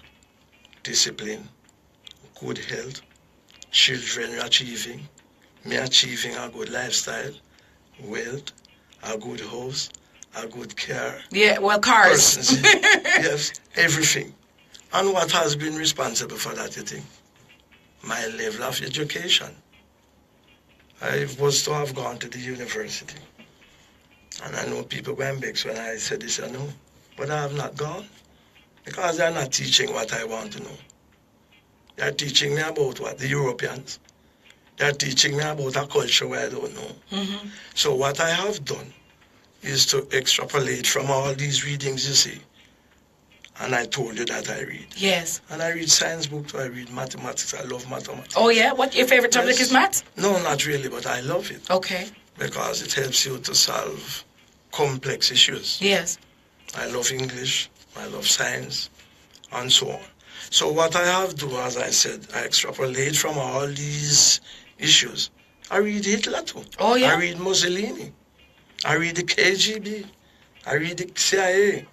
discipline, good health, children achieving, me achieving a good lifestyle, wealth, a good house, a good car. Yeah, well, cars. Yes, everything. And what has been responsible for that, you think? My level of education. I was to have gone to the university. And I know people going back when I said this, I know. But I have not gone. Because they're not teaching what I want to know. They're teaching me about what? The Europeans. They're teaching me about a culture where I don't know. So what I have done is to extrapolate from all these readings you see. And I told you that I read. Yes. And I read science books, I read mathematics. I love mathematics. Oh, yeah? What, your favorite subject is math? No, not really, but I love it. Okay. Because it helps you to solve complex issues. Yes. I love English, I love science, and so on. So what I have to do, as I said, I extrapolate from all these issues. I read Hitler too. Oh, yeah? I read Mussolini. I read the KGB. I read the CIA.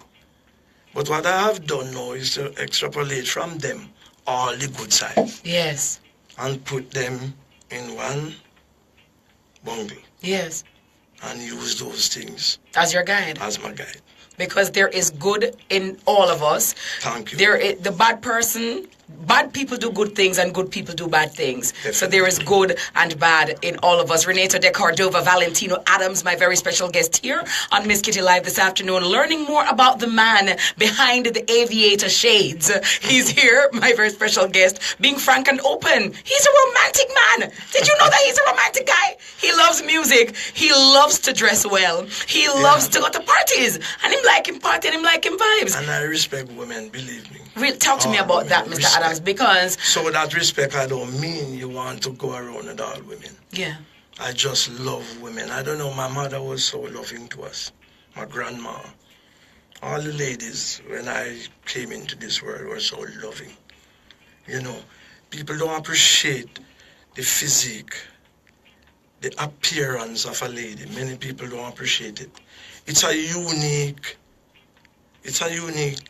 But what I have done now is to extrapolate from them all the good sides. Yes. And put them in one bundle. Yes. And use those things. As your guide. As my guide. Because there is good in all of us. Thank you. The bad person, bad people do good things and good people do bad things. Definitely. So there is good and bad in all of us. Reneto de Cordova, Valentino Adams, my very special guest here on Miss Kitty Live this afternoon, learning more about the man behind the aviator shades. He's here, my very special guest, being frank and open. He's a romantic man. Did you know that he's a romantic guy? He loves music. He loves to dress well. He loves to go to parties. And him like him party and him like him vibes. And I respect women, believe me. Talk to me about that, Mr. Adams, because... So with that respect, I don't mean you want to go around with all women. Yeah. I just love women. I don't know, my mother was so loving to us. My grandma. All the ladies, when I came into this world, were so loving. You know, people don't appreciate the physique, the appearance of a lady. Many people don't appreciate it. It's a unique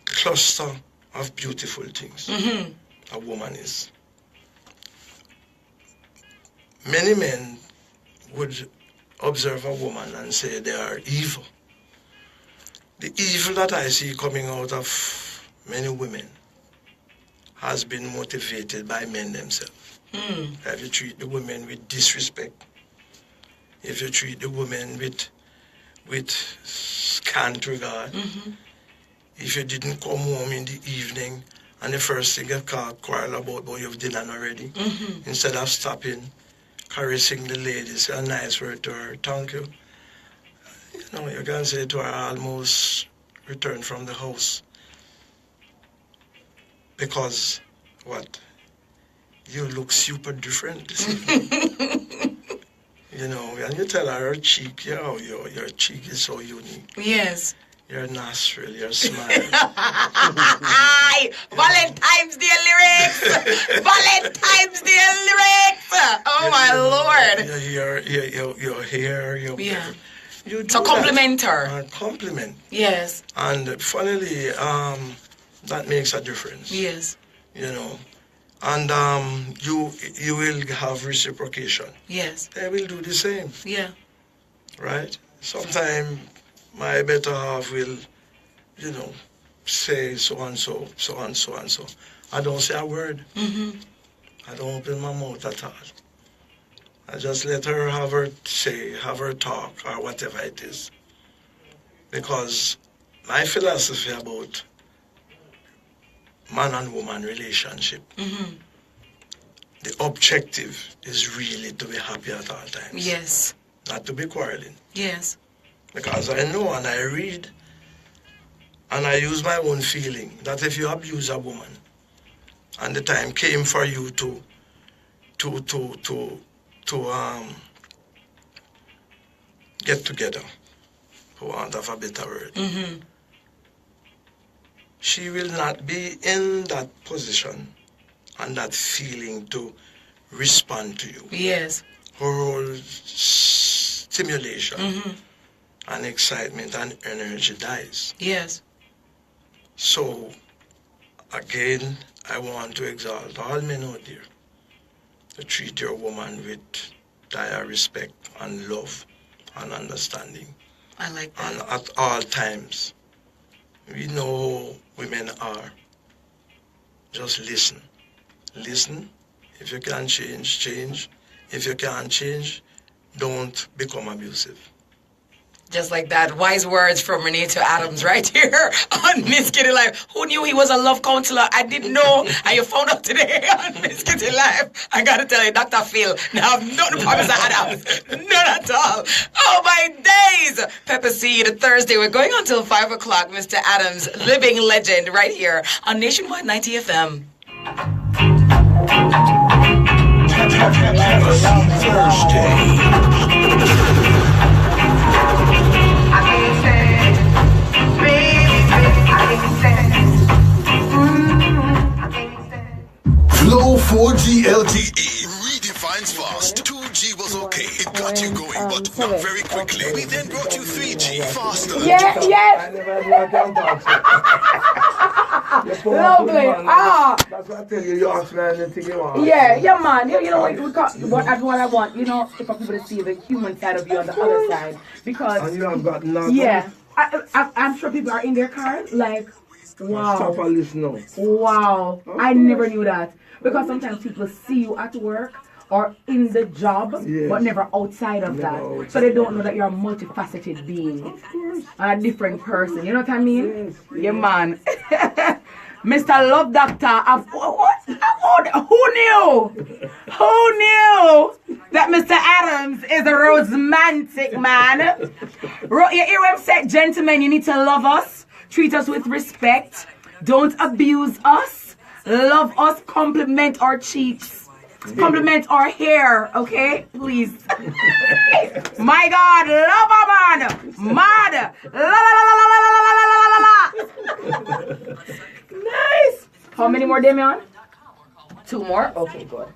cluster of beautiful things. A woman is. Many men would observe a woman and say they are evil. The evil that I see coming out of many women has been motivated by men themselves. Have you treat the women with disrespect? if you treat the woman with scant regard, if you didn't come home in the evening and the first thing you can't quarrel about, but you've dinner already, instead of stopping, caressing the lady, say a nice word to her, thank you. You know, you can say to her, I almost returned from the house. Because, what? You look super different this evening. You know, and you tell her cheek, your cheek is so unique. Yes. Your nostril, your smile. Valentine's Day lyrics! Valentine's Day lyrics! Oh my Lord! Your hair, your you so compliment her. Compliment. Yes. And funnily, that makes a difference. Yes. You know. And you will have reciprocation. Yes. They will do the same. Yeah. Right? Sometimes my better half will, you know, say so and so, so and so and so. I don't say a word. I don't open my mouth at all. I just let her have her say, have her talk, or whatever it is. Because my philosophy about man and woman relationship, the objective is really to be happy at all times. Yes. Not to be quarreling. Yes. Because I know and I read and I use my own feeling that if you abuse a woman and the time came for you to get together, for want of a better word, she will not be in that position and that feeling to respond to you. Yes. Her whole stimulation and excitement and energy dies. Yes. So, again, I want to exalt all men out there to treat your woman with dire respect and love and understanding. I like that. And at all times. We know women are. Just listen. Listen. If you can change, change. If you can't change, don't become abusive. Just like that. Wise words from Reneto Adams right here on Miss Kitty Life. Who knew he was a love counselor? I didn't know. And you found out today on Miss Kitty Life. I got to tell you, Dr. Phil, now I've nothing for Mr. Adams. None at all. Oh, my days. Pepper Seed, Thursday. We're going until 5 o'clock. Mr. Adams, living legend right here on Nationwide 90 FM. Flow 4G LTE redefines fast. 2G was okay, it got you going, but not very quickly. We then brought you 3G, faster. Yes. Lovely. That's what I tell you. You ask me anything you want. Yeah, man. You know what I want. You know, if people to see the human side of you on the other side, because and you have got nothing. Yeah, I'm sure people are in their car like, wow. Stop and listen now. Wow, I never knew that. Because sometimes people see you at work or in the job, but never outside of that. So they don't know that you're a multifaceted being and a different person. You know what I mean? Yes. Yeah, man. Mr. Love Doctor, who knew? Who knew that Mr. Adams is a romantic man? You hear what I'm saying? Gentlemen, you need to love us. Treat us with respect. Don't abuse us. Love us. Compliment our cheeks. Compliment our hair. Okay? Please. My God. Love a man. Mad. La. Nice. How many more, Damian? 2 more? Okay, good.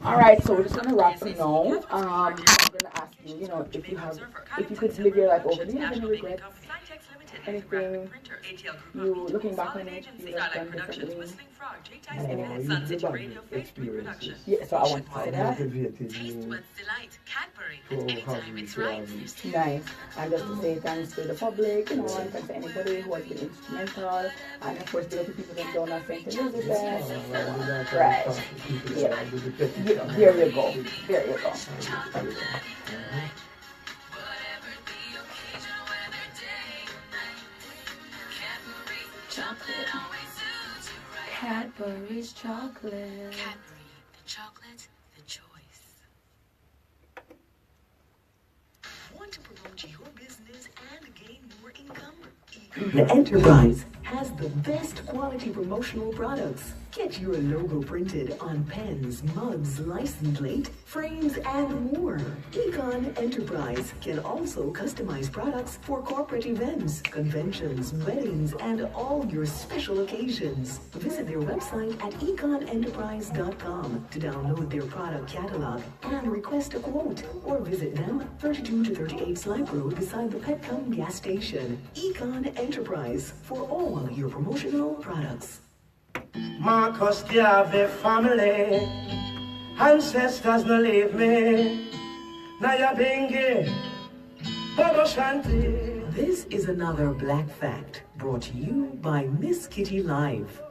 Alright, so we're just gonna wrap up now. I'm gonna ask you, if you could live your life over, do you have any regrets? anything you, looking back on it, you would have done differently? Experiences. Yeah, so I want to say that. Motivated me to have Nice. And just to say thanks to the public, and thanks to anybody who has been instrumental, and of course the other people that don't have St. Elizabeth. Right. Yeah. There you go. There you go. Chocolate. Cadbury's chocolate. Cadbury, the chocolate, the choice. Want to promote your business and gain more income? The Enterprise has the best quality promotional products. Get your logo printed on pens, mugs, license plate, frames, and more. Econ Enterprise can also customize products for corporate events, conventions, weddings, and all your special occasions. Visit their website at econenterprise.com to download their product catalog and request a quote, or visit them 32 to 38 Slipe Road beside the Petcom gas station. Econ Enterprise for all your promotional products. Marcus Garvey family, ancestors no leave me. Naya Bingi, Bobo Shanti. This is another Black Fact brought to you by Miss Kitty Live.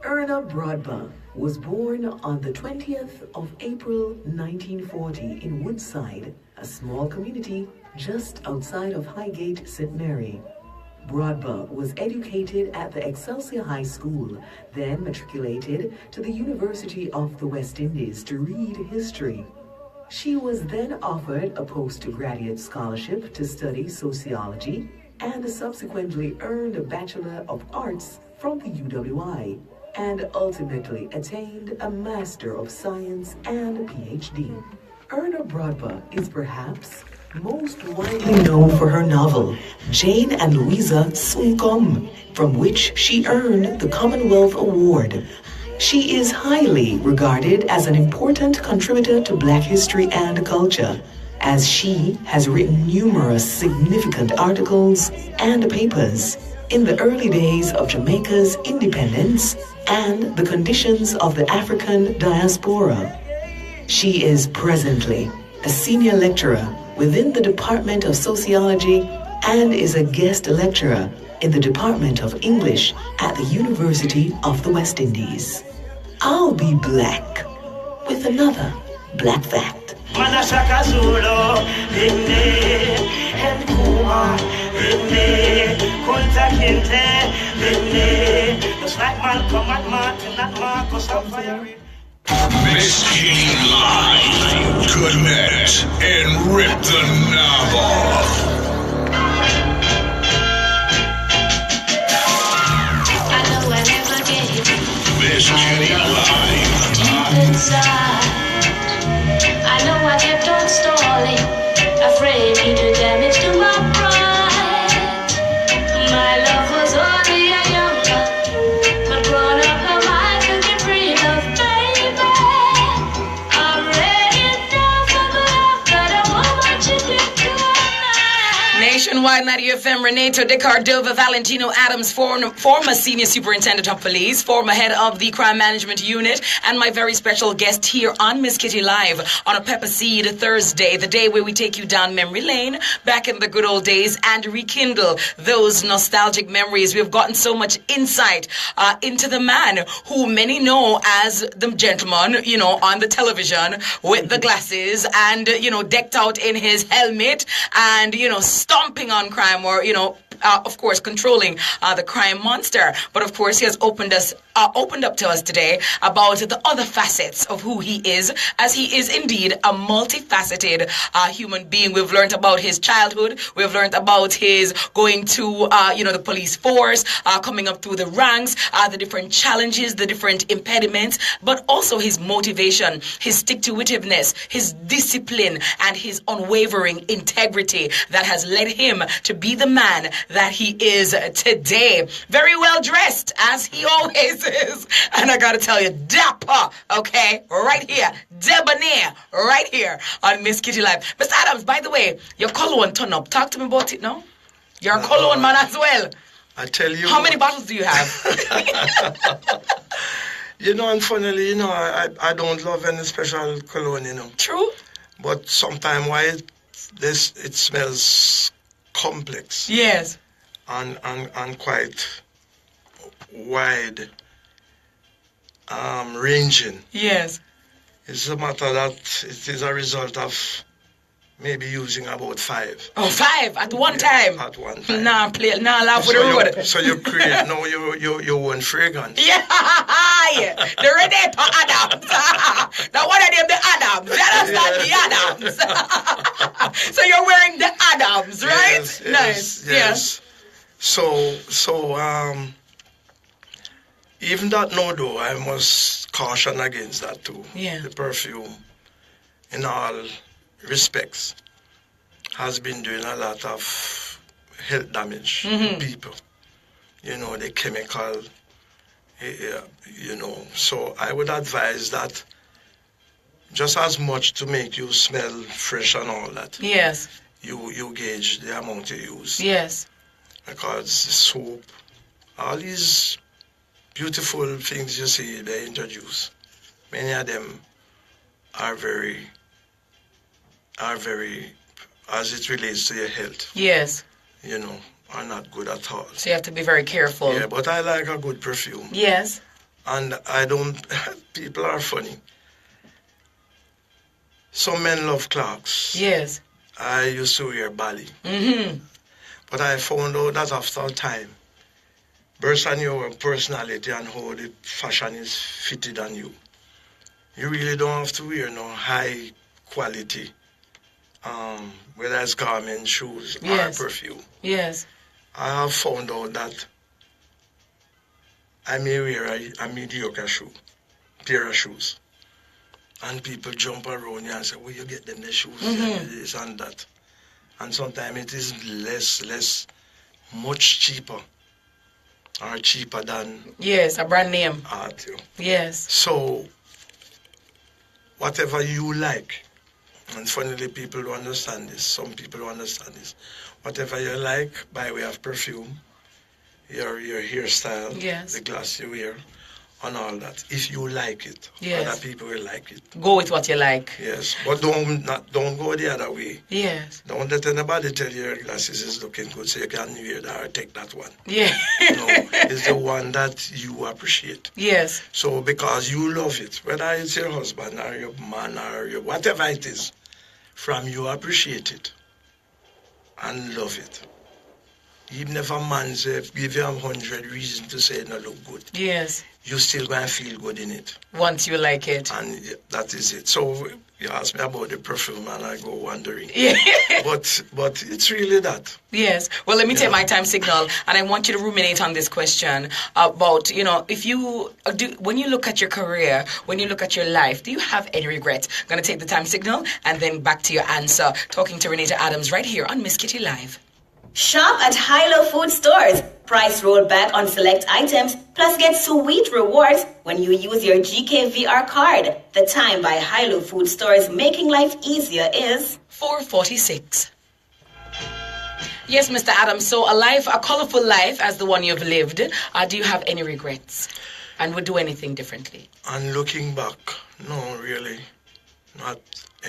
Erna Broadbent was born on the 20th of April 1940 in Woodside, a small community just outside of Highgate, St. Mary. Broadbent was educated at the Excelsior High School, then matriculated to the University of the West Indies to read history. She was then offered a postgraduate scholarship to study sociology and subsequently earned a Bachelor of Arts from the UWI and ultimately attained a Master of Science and a PhD. Erna Broadbent is perhaps most widely known for her novel, Jane and Louisa Soon Come, from which she earned the Commonwealth Award. She is highly regarded as an important contributor to Black history and culture, as she has written numerous significant articles and papers in the early days of Jamaica's independence and the conditions of the African diaspora. She is presently a senior lecturer within the Department of Sociology and is a guest lecturer in the Department of English at the University of the West Indies. I'll be black with another Black Fact. Manashaka Zulu, Binde, and Kuma, Binde, Kunta Kinte, Binde, just like Malcolm and Martin and Marcus and Fiery. Miss Kitty Live. Connect and rip the knob off. I know I never gave Miss Kitty Live. deep inside. I know I kept on stalling, afraid to do damage to my pride. My love was only a young love, but grown up now I can free love, baby. I'm ready now for the love that I want you to do. Nationwide 90 FM, Reneto Adams, Valentino Adams, former senior superintendent of police, former head of the crime management unit, and my very special guest here on Miss Kitty Live on a Pepper Seed Thursday, the day where we take you down memory lane, back in the good old days, and rekindle those nostalgic memories. We've gotten so much insight into the man who many know as the gentleman, on the television with the glasses and, decked out in his helmet and, stomping on crime or, of course, controlling the crime monster. But of course, he has opened up to us today about the other facets of who he is, as he is indeed a multifaceted human being. We've learned about his childhood. We've learned about his going to, the police force, coming up through the ranks, the different challenges, the different impediments, but also his motivation, his stick-to-itiveness, his discipline, and his unwavering integrity that has led him to be the man that he is today. Very well dressed, as he always is. And I gotta tell you, dapper, okay? Right here, debonair, right here on Miss Kitty Live. Mr. Adams, by the way, your cologne turn up. Talk to me about it now. You're a cologne man as well. I tell you. How many bottles do you have? You know, and funnily, I don't love any special cologne, True. But sometimes why it smells complex. Yes. And quite wide ranging. Yes. It's a matter that it is a result of maybe using about 5. Oh, 5 at one time. At one time. Laugh with the road. So you create now your own fragrance. Yeah, the Reneto Adams. Now one of them the Adams. You understand the Adams? So you're wearing the Adams, right? Yes, nice. Yes. So even that no though, I must caution against that too. Yeah. The perfume, in all respects, has been doing a lot of health damage to people. The chemical, So I would advise that just as much to make you smell fresh and all that. Yes. You gauge the amount you use. Yes. Because the soap, all these beautiful things you see they introduce, many of them are very, as it relates to your health. Yes. Are not good at all. So you have to be very careful. Yeah, but I like a good perfume. Yes. And I don't, people are funny. Some men love Clarks. Yes. I used to wear Bali. But I found out that after time, based on your personality and how the fashion is fitted on you, you really don't have to wear no high quality, whether it's garments, shoes, or perfume. Yes. I have found out that I may wear a mediocre pair of shoes. And people jump around you and say, where you get them the shoes, this and that. And sometimes it is much cheaper. Or cheaper than... Yes, a brand name. Art. Yes. So, whatever you like, and funnily people don't understand this, some people don't understand this, whatever you like by way of perfume, your hairstyle, the glass you wear, and all that, if you like it, other people will like it. Go with what you like. Yes, but don't go the other way. Yes. Don't let anybody tell you your glasses is looking good, so you can wear that or take that one. Yeah. No, it's the one that you appreciate. Yes. So because you love it, whether it's your husband or your man or your whatever it is, from you appreciate it and love it. Even if a man give you 100 reasons to say it not look good. Yes. You still going to feel good in it. Once you like it. And that is it. So you ask me about the perfume and I go wondering. Yeah. But it's really that. Yes. Well, let me take my time signal and I want you to ruminate on this question about, if you when you look at your career, when you look at your life, do you have any regrets? I'm going to take the time signal and then back to your answer. Talking to Reneto Adams right here on Miss Kitty Live. Shop at Hilo Food Stores. Price roll back on select items, plus get sweet rewards when you use your GKVR card. The time by Hilo Food Stores making life easier is 4:46. Yes, Mr. Adams. So a colorful life as the one you've lived. Do you have any regrets? And would do anything differently? And looking back, no, really, not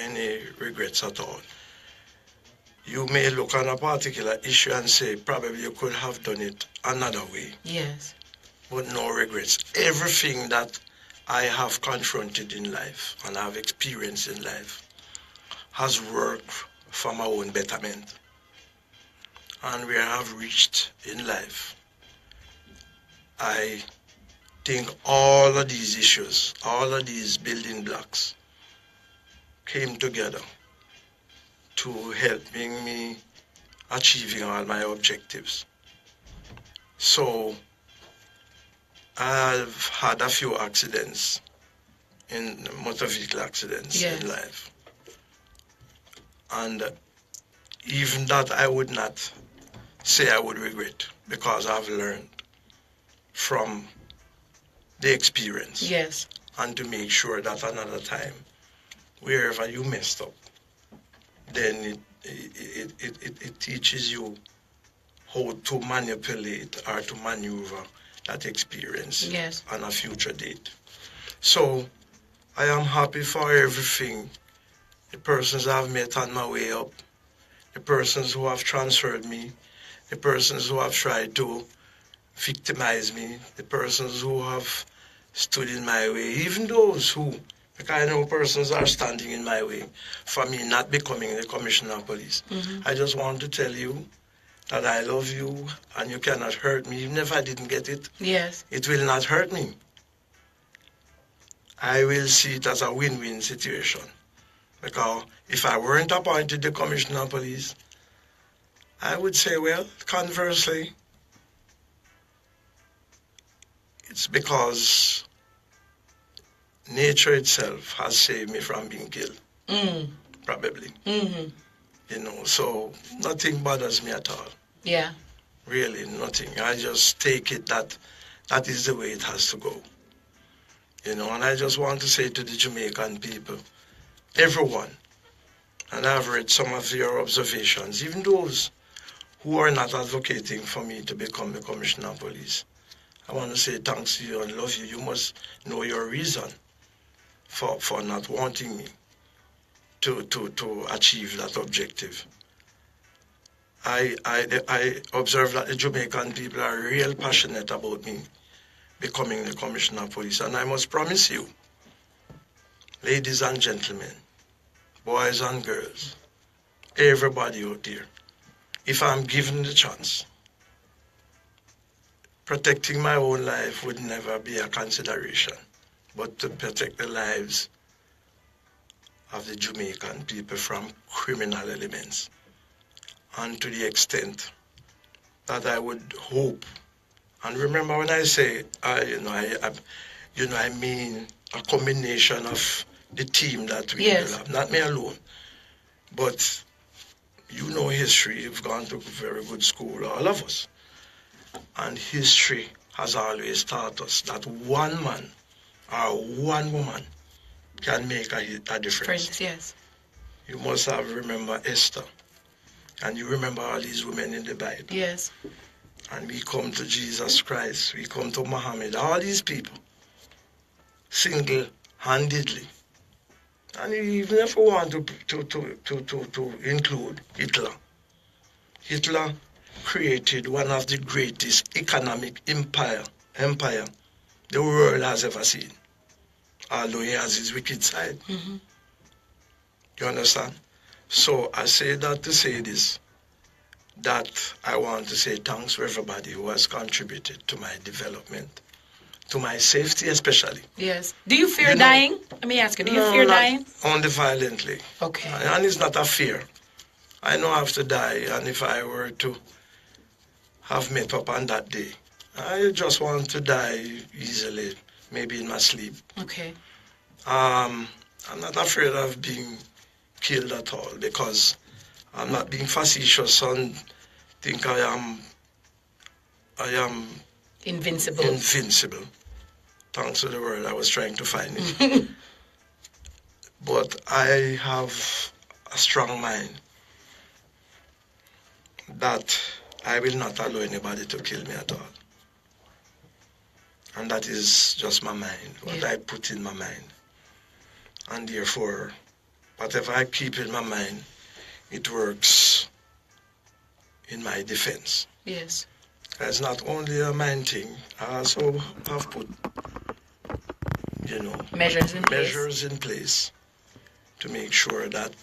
any regrets at all. You may look on a particular issue and say, probably you could have done it another way. Yes. But no regrets. Everything that I have confronted in life and have experienced in life has worked for my own betterment. And where I have reached in life, I think all of these issues, all of these building blocks came together to helping me achieving all my objectives. So I've had a few accidents, in motor vehicle accidents in life. And even that I would not say I would regret, because I've learned from the experience. Yes. And to make sure that another time, wherever you messed up, then it teaches you how to manipulate or to maneuver that experience on a future date. So I am happy for everything. The persons I've met on my way up, the persons who have transferred me, the persons who have tried to victimize me, the persons who have stood in my way, even those who, because I know persons are standing in my way for me not becoming the commissioner of police. I just want to tell you that I love you and you cannot hurt me. Even if I didn't get it, it will not hurt me. I will see it as a win-win situation. Because if I weren't appointed the commissioner of police, I would say, well, conversely, it's because nature itself has saved me from being killed. Probably. You know, so nothing bothers me at all. Yeah. Really, nothing. I just take it that that is the way it has to go. You know, and I just want to say to the Jamaican people, everyone, and I've read some of your observations, even those who are not advocating for me to become the commissioner of police. I want to say thanks to you and love you. You must know your reason for not wanting me to achieve that objective. I observe that the Jamaican people are real passionate about me becoming the commissioner of police. And I must promise you, ladies and gentlemen, boys and girls, everybody out there, if I'm given the chance, protecting my own life would never be a consideration, but to protect the lives of the Jamaican people from criminal elements. And to the extent that I would hope, and remember when I say, I mean a combination of the team that we will have, not me alone, but you know history, you've gone to very good school, all of us. And history has always taught us that one man or one woman can make a difference. Yes. You must have remembered Esther. And you remember all these women in the Bible. Yes. And we come to Jesus Christ. We come to Muhammad. All these people, single-handedly. And even if we want to include Hitler. Hitler created one of the greatest economic empire the world has ever seen. Although he has his wicked side. You understand? So I say that to say this, that I want to say thanks to everybody who has contributed to my development, to my safety especially. Yes. Do you fear dying? Let me ask you, do you fear dying? Only violently. Okay. And it's not a fear. I know I have to die, and if I were to have met up on that day, I just want to die easily, maybe in my sleep. Okay. I'm not afraid of being killed at all, because I'm not being facetious and think I am invincible. Thanks to the word I was trying to find it. But I have a strong mind that I will not allow anybody to kill me at all. And that is just my mind, what I put in my mind. And therefore, whatever I keep in my mind, it works in my defense. Yes. It's not only a mind thing. I also have put, measures in place to make sure that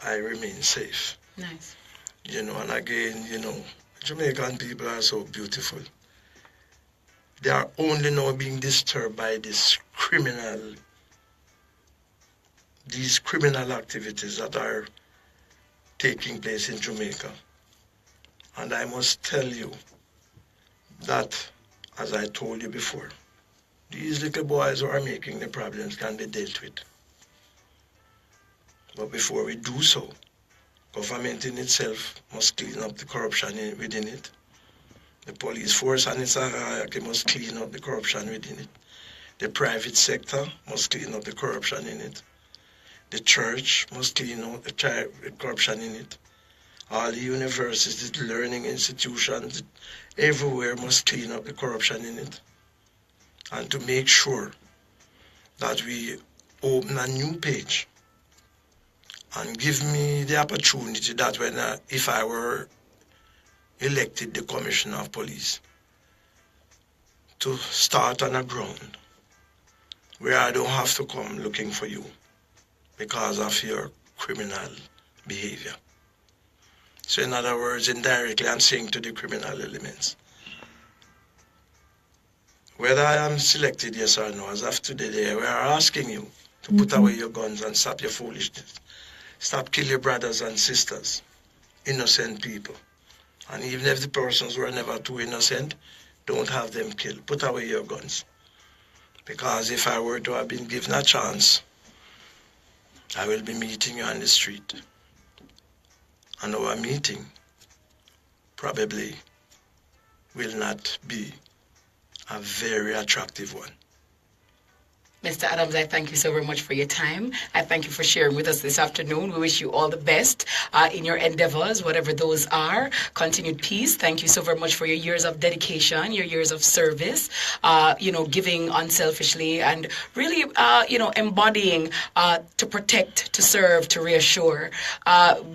I remain safe. Nice. And again, Jamaican people are so beautiful. They are only now being disturbed by these criminal activities that are taking place in Jamaica. And I must tell you that, as I told you before, these little boys who are making the problems can be dealt with. But before we do so, government in itself must clean up the corruption within it. The police force and its hierarchy must clean up the corruption within it. The private sector must clean up the corruption in it. The church must clean out the corruption in it. all the universities, the learning institutions, everywhere must clean up the corruption in it. And to make sure that we open a new page and give me the opportunity that when if I were elected the Commissioner of Police, to start on a ground where I don't have to come looking for you because of your criminal behavior. So in other words, indirectly I'm saying to the criminal elements, whether I am selected, yes or no, as of today, we are asking you to put away your guns and stop your foolishness. Stop killing your brothers and sisters, innocent people. And even if the persons were never too innocent, don't have them killed. Put away your guns. Because if I were to have been given a chance, I will be meeting you on the street. And our meeting probably will not be a very attractive one. Mr. Adams, I thank you so very much for your time. I thank you for sharing with us this afternoon. We wish you all the best in your endeavors, whatever those are. Continued peace. Thank you so very much for your years of dedication, your years of service, giving unselfishly and really, embodying to protect, to serve, to reassure.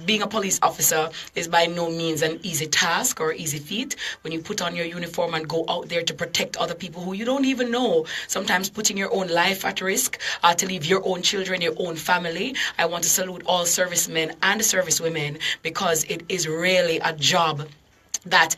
Being a police officer is by no means an easy task or easy feat. When you put on your uniform and go out there to protect other people who you don't even know, sometimes putting your own life at risk to leave your own children, your own family. I want to salute all servicemen and servicewomen because it is really a job that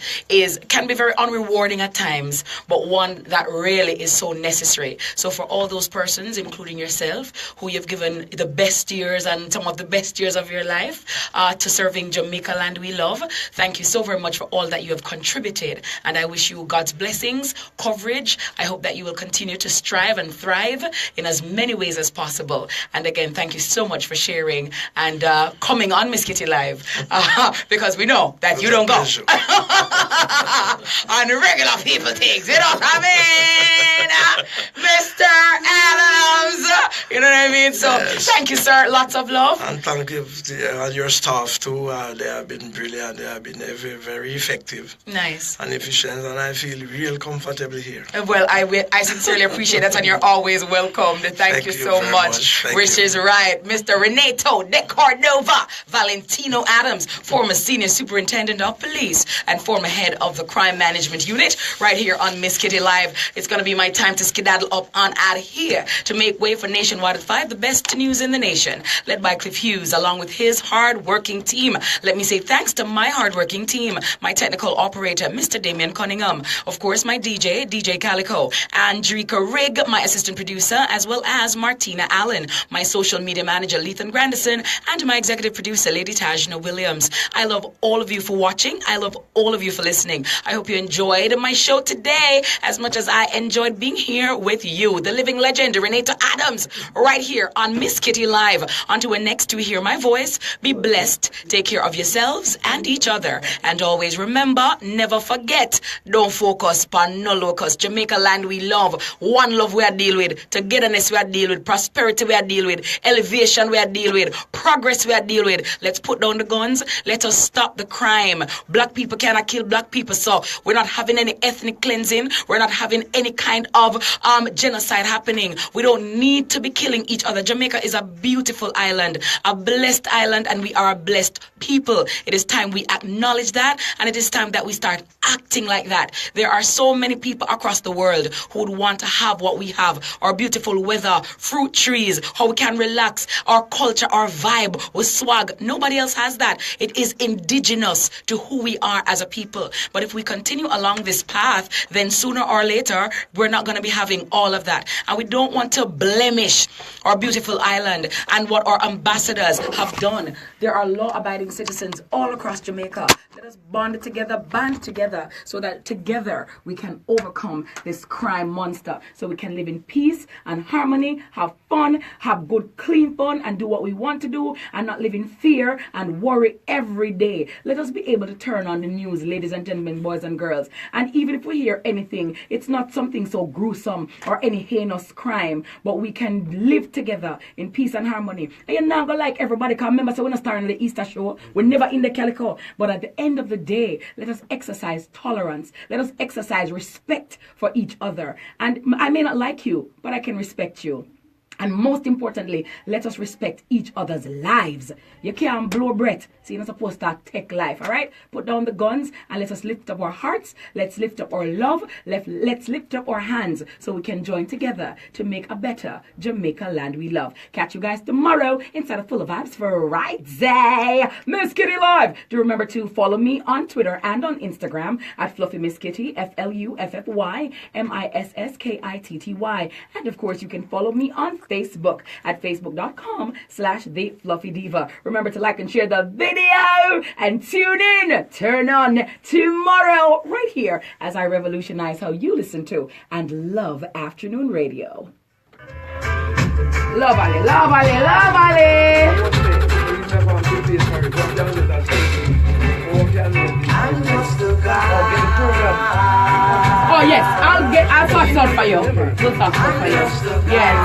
can be very unrewarding at times, but one that really is so necessary. So for all those persons, including yourself, who you've given the best years and some of the best years of your life to serving Jamaica land we love, thank you so very much for all that you have contributed. And I wish you God's blessings, coverage. I hope that you will continue to strive and thrive in as many ways as possible. And again, thank you so much for sharing and coming on Miss Kitty Live because we know that you don't go. On the regular people things, you know what I mean? Mr. Adams, you know what I mean? So Thank you, sir. Lots of love. And thank you and your staff too. They have been brilliant. They have been very, very effective. Nice. And efficient, and I feel real comfortable here. Well, I sincerely appreciate that, and you're always welcome. Thank you so much. Which is right. Mr. Reneto de Cordova Valentino Adams, former Senior Superintendent of Police and former head of the Crime Management Unit, right here on Miss Kitty Live. It's going to be my time to skedaddle up on out of here to make way for Nationwide at 5, the best news in the nation, led by Cliff Hughes, along with his hard-working team. Let me say thanks to my hard-working team, my technical operator, Mr. Damian Cunningham, of course, my DJ Calico, Andrika Rigg, my assistant producer, as well as Martina Allen, my social media manager, Lethan Grandison, and my executive producer, Lady Tajna Williams. I love all of you for watching. I love all of you for listening. I hope you enjoyed my show today as much as I enjoyed being here with you, the living legend, Reneto Adams, right here on Miss Kitty Live. Until next to hear my voice, be blessed, take care of yourselves and each other, and always remember, never forget, don't focus on no locus. Jamaica land we love, one love we are deal with, togetherness we are deal with, prosperity we are deal with, elevation we are deal with, progress we are deal with. Let's put down the guns, let us stop the crime. Black people cannot kill black people, so we're not having any ethnic cleansing, we're not having any kind of genocide happening. We don't need to be killing each other. Jamaica is a beautiful island, a blessed island, and we are a blessed people. It is time we acknowledge that, and it is time that we start acting like that. There are so many people across the world who would want to have what we have, our beautiful weather, fruit trees, how we can relax, our culture, our vibe with swag. Nobody else has that. It is indigenous to who we are as a people. But if we continue along this path, then sooner or later, we're not going to be having all of that. And we don't want to blemish our beautiful island and what our ambassadors have done. There are law-abiding citizens all across Jamaica. Let us band together, so that together we can overcome this crime monster, so we can live in peace and harmony, have fun, have good, clean fun, and do what we want to do, and not live in fear and worry every day. Let us be able to turn on the news news, ladies and gentlemen, boys and girls. And even if we hear anything, it's not something so gruesome or any heinous crime, but we can live together in peace and harmony. And you're not gonna like everybody, because remember, so we're not starting the Easter show. We're never in the calico. But at the end of the day, let us exercise tolerance. Let us exercise respect for each other. And I may not like you, but I can respect you. And most importantly, let us respect each other's lives. You can't blow breath, so you're not supposed to take life, all right? Put down the guns and let us lift up our hearts. Let's lift up our love. Let's lift up our hands so we can join together to make a better Jamaica land we love. Catch you guys tomorrow inside of Full of Vibes Friday. Miss Kitty Live. Do remember to follow me on Twitter and on Instagram at Fluffy Miss Kitty, FluffyMisskitty. And of course, you can follow me on Facebook at facebook.com/The Fluffy Diva. Remember to like and share the video and tune in, turn on tomorrow right here as I revolutionize how you listen to and love afternoon radio. Love Ali, love Ali, love Ali. Oh yes, I'll sort it out for you. We'll sort it out for you. Yes.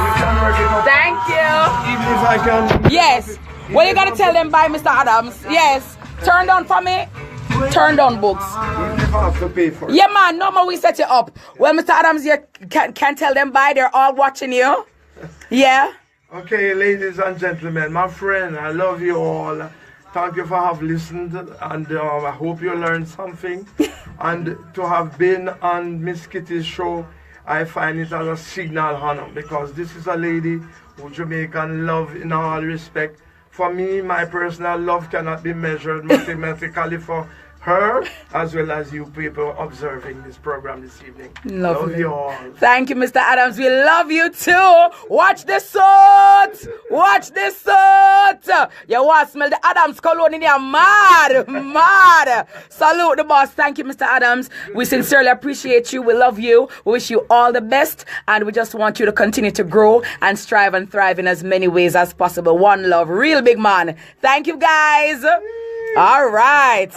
Thank you. Even if I can. Yes. Well, you gotta tell them bye, Mr. Adams. Yes. Turn down for me. Turn down books. Even if I have to pay for it. Yeah, man. No more. We set you up. Well, Mr. Adams, you can tell them bye. They're all watching you. Yeah. Okay, ladies and gentlemen, my friend, I love you all. Thank you for having listened, and I hope you learned something. And to have been on Miss Kitty's show, I find it as a signal honor, because this is a lady who Jamaican love in all respect. For me, my personal love cannot be measured mathematically for her, as well as you people observing this program this evening. Love you all. Thank you, Mr. Adams. We love you too. Watch the suit. Watch the suit. You want to smell the Adams cologne in here? Mad. Mad. Salute the boss. Thank you, Mr. Adams. We sincerely appreciate you. We love you. We wish you all the best. And we just want you to continue to grow and strive and thrive in as many ways as possible. One love. Real big man. Thank you, guys. All right.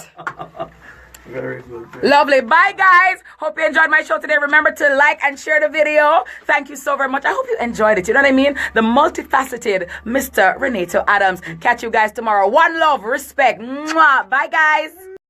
Very good. Lovely. Bye, guys. Hope you enjoyed my show today. Remember to like and share the video. Thank you so very much. I hope you enjoyed it. You know what I mean? The multifaceted Mr. Reneto Adams. Catch you guys tomorrow. One love, respect. Mwah. Bye, guys.